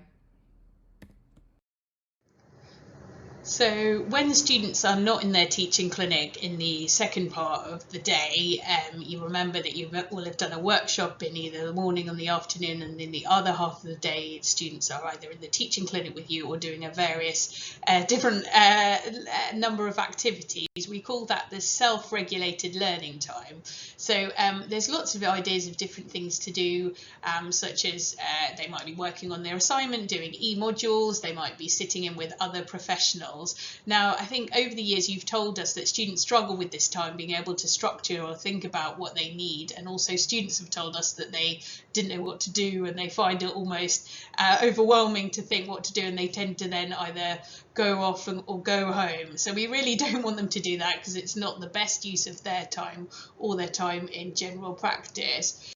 So when the students are not in their teaching clinic in the second part of the day, you remember that you will have done a workshop in either the morning or the afternoon, and in the other half of the day students are either in the teaching clinic with you or doing a various different number of activities. We call that the self-regulated learning time. So there's lots of ideas of different things to do, such as they might be working on their assignment, doing e-modules, they might be sitting in with other professionals. Now, I think over the years you've told us that students struggle with this time, being able to structure or think about what they need, and also students have told us that they didn't know what to do and they find it almost overwhelming to think what to do, and they tend to then either go off or go home. So we really don't want them to do that, because it's not the best use of their time or their time in general practice.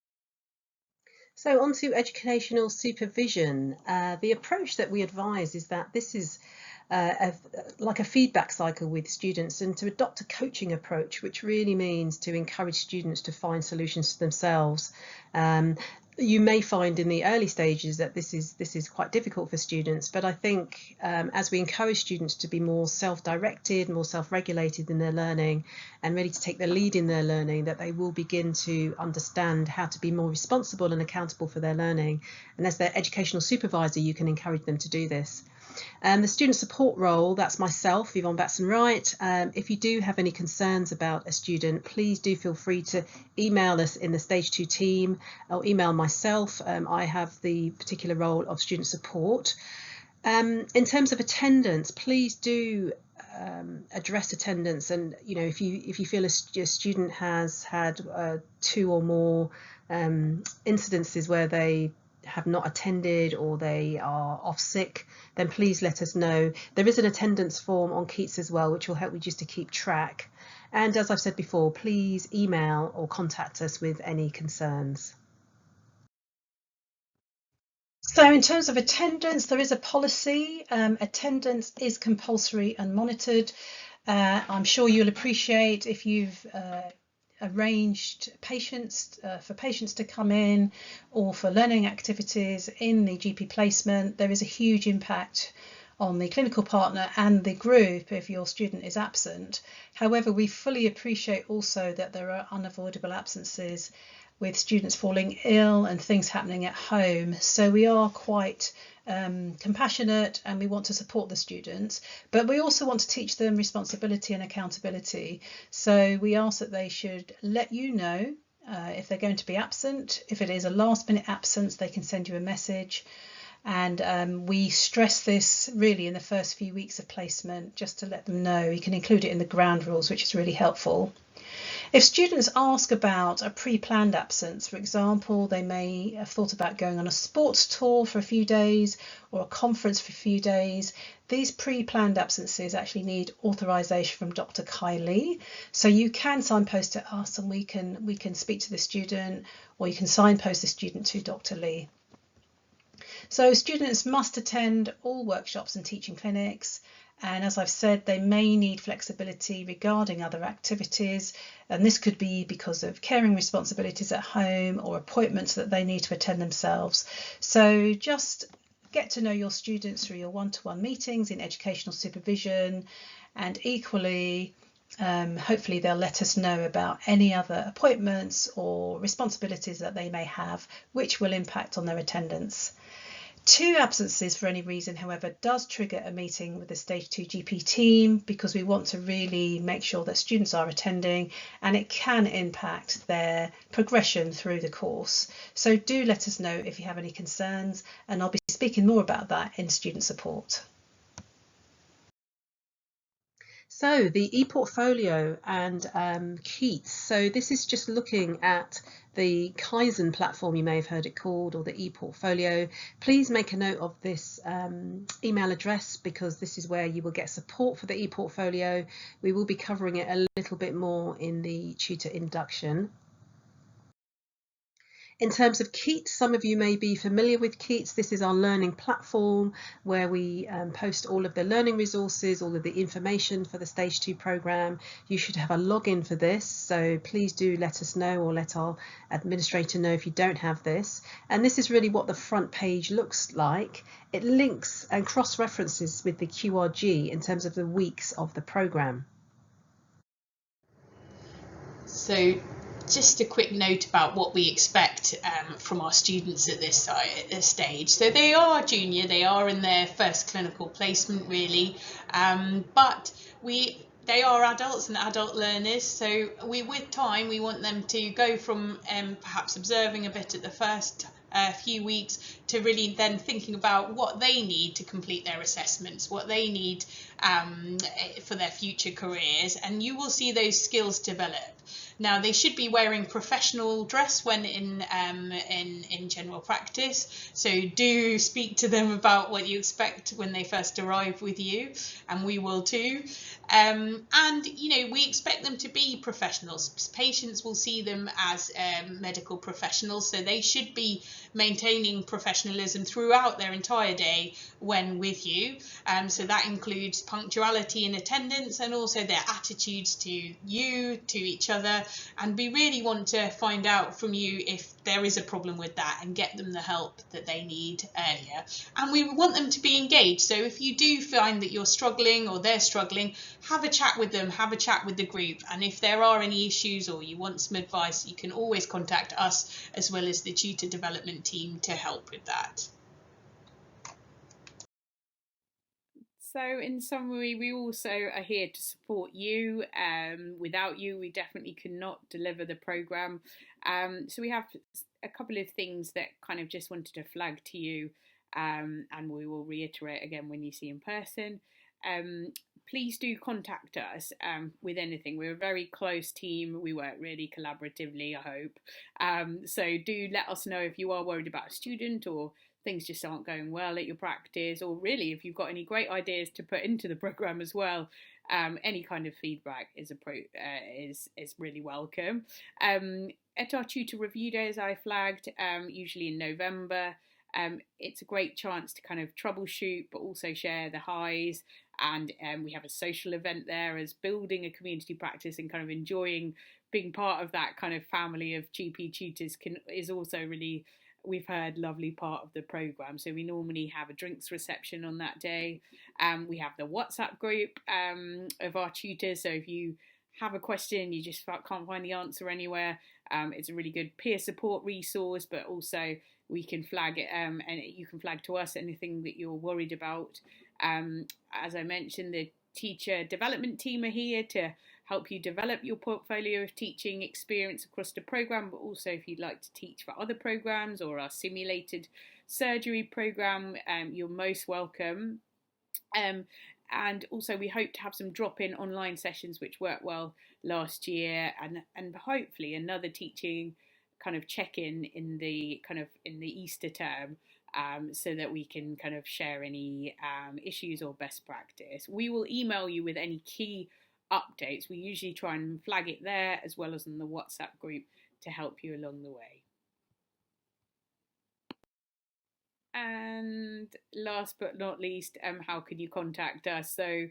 So on to educational supervision. The approach that we advise is that this is like a feedback cycle with students, and to adopt a coaching approach, which really means to encourage students to find solutions to themselves. You may find in the early stages that this is quite difficult for students, but I think as we encourage students to be more self-directed, more self-regulated in their learning, and ready to take the lead in their learning, that they will begin to understand how to be more responsible and accountable for their learning. And as their educational supervisor, you can encourage them to do this. The student support role, that's myself, Yvonne Batson-Wright. If you do have any concerns about a student, please do feel free to email us in the Stage 2 team or email myself. I have the particular role of student support. In terms of attendance, please do address attendance, and if you feel your student has had 2 or more incidences where they have not attended or they are off sick, then please let us know. There is an attendance form on Keats as well, which will help you just to keep track. And as I've said before, please email or contact us with any concerns. So in terms of attendance, there is a policy. Attendance is compulsory and monitored. I'm sure you'll appreciate if you've arranged for patients to come in or for learning activities in the GP placement, there is a huge impact on the clinical partner and the group if your student is absent. However, we fully appreciate also that there are unavoidable absences with students falling ill and things happening at home. So we are quite compassionate and we want to support the students, but we also want to teach them responsibility and accountability. So we ask that they should let you know if they're going to be absent. If it is a last-minute absence, they can send you a message. And we stress this really in the first few weeks of placement, just to let them know. You can include it in the ground rules, which is really helpful. If students ask about a pre-planned absence, for example, they may have thought about going on a sports tour for a few days or a conference for a few days. These pre-planned absences actually need authorisation from Dr. Kylie. So you can signpost to us and we can speak to the student, or you can signpost the student to Dr. Lee. So students must attend all workshops and teaching clinics. And as I've said, they may need flexibility regarding other activities. And this could be because of caring responsibilities at home or appointments that they need to attend themselves. So just get to know your students through your one-to-one meetings in educational supervision, and equally, hopefully they'll let us know about any other appointments or responsibilities that they may have, which will impact on their attendance. 2 absences for any reason, however, does trigger a meeting with the Stage 2 GP team, because we want to really make sure that students are attending, and it can impact their progression through the course. So do let us know if you have any concerns, and I'll be speaking more about that in student support. So the ePortfolio and Keats. So this is just looking at the Kaizen platform, you may have heard it called, or the ePortfolio. Please make a note of this email address, because this is where you will get support for the ePortfolio. We will be covering it a little bit more in the Tutor Induction. In terms of Keats, some of you may be familiar with Keats. This is our learning platform where we post all of the learning resources, all of the information for the Stage 2 programme. You should have a login for this, so please do let us know, or let our administrator know if you don't have this. And this is really what the front page looks like. It links and cross-references with the QRG in terms of the weeks of the programme. So just a quick note about what we expect from our students at this stage. So they are junior, they are in their first clinical placement really, but they are adults and adult learners, so with time we want them to go from perhaps observing a bit at the first few weeks to really then thinking about what they need to complete their assessments, what they need for their future careers, and you will see those skills develop. Now they should be wearing professional dress when in general practice, so do speak to them about what you expect when they first arrive with you, and we will too. And we expect them to be professionals. Patients will see them as medical professionals, so they should be maintaining professionalism throughout their entire day when with you. So that includes punctuality in attendance, and also their attitudes to you, to each other. And we really want to find out from you if there is a problem with that, and get them the help that they need earlier. And we want them to be engaged. So if you do find that you're struggling or they're struggling, have a chat with them, have a chat with the group. And if there are any issues or you want some advice, you can always contact us as well as the tutor development team to help with that. So in summary, we also are here to support you. Without you, we definitely could not deliver the programme. So we have a couple of things that kind of just wanted to flag to you. and we will reiterate again when you see in person. Please do contact us with anything. We're a very close team. We work really collaboratively, I hope. So do let us know if you are worried about a student, or things just aren't going well at your practice, or really if you've got any great ideas to put into the programme as well. Any kind of feedback is really welcome. At our tutor review day, as I flagged, usually in November, it's a great chance to kind of troubleshoot, but also share the highs. And we have a social event there, as building a community practice and kind of enjoying being part of that kind of family of GP tutors is also really, we've heard, lovely part of the programme. So we normally have a drinks reception on that day. We have the WhatsApp group of our tutors. So if you have a question, you just can't find the answer anywhere, it's a really good peer support resource, but also we can flag it and you can flag to us anything that you're worried about. As I mentioned, the teacher development team are here to help you develop your portfolio of teaching experience across the programme, but also if you'd like to teach for other programmes or our simulated surgery programme, you're most welcome. And also we hope to have some drop-in online sessions which worked well last year, and hopefully another teaching kind of check-in in the Easter term, so that we can kind of share any issues or best practice. We will email you with any key updates. We usually try and flag it there as well as in the WhatsApp group to help you along the way. And last but not least, how can you contact us? So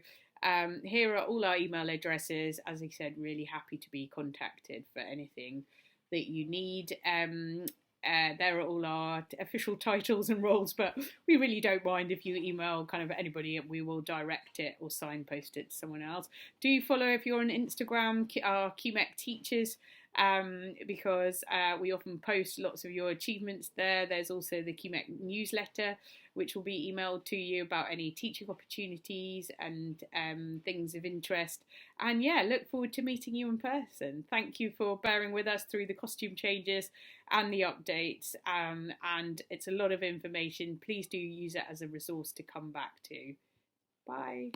here are all our email addresses. As I said, really happy to be contacted for anything that you need. There are all our official titles and roles, but we really don't mind if you email kind of anybody. We will direct it or signpost it to someone else. Do follow, if you're on Instagram, our QMEC teachers, because we often post lots of your achievements there. There's also the QMEC newsletter, which will be emailed to you about any teaching opportunities and things of interest. And yeah, look forward to meeting you in person. Thank you for bearing with us through the costume changes and the updates. And it's a lot of information. Please do use it as a resource to come back to. Bye.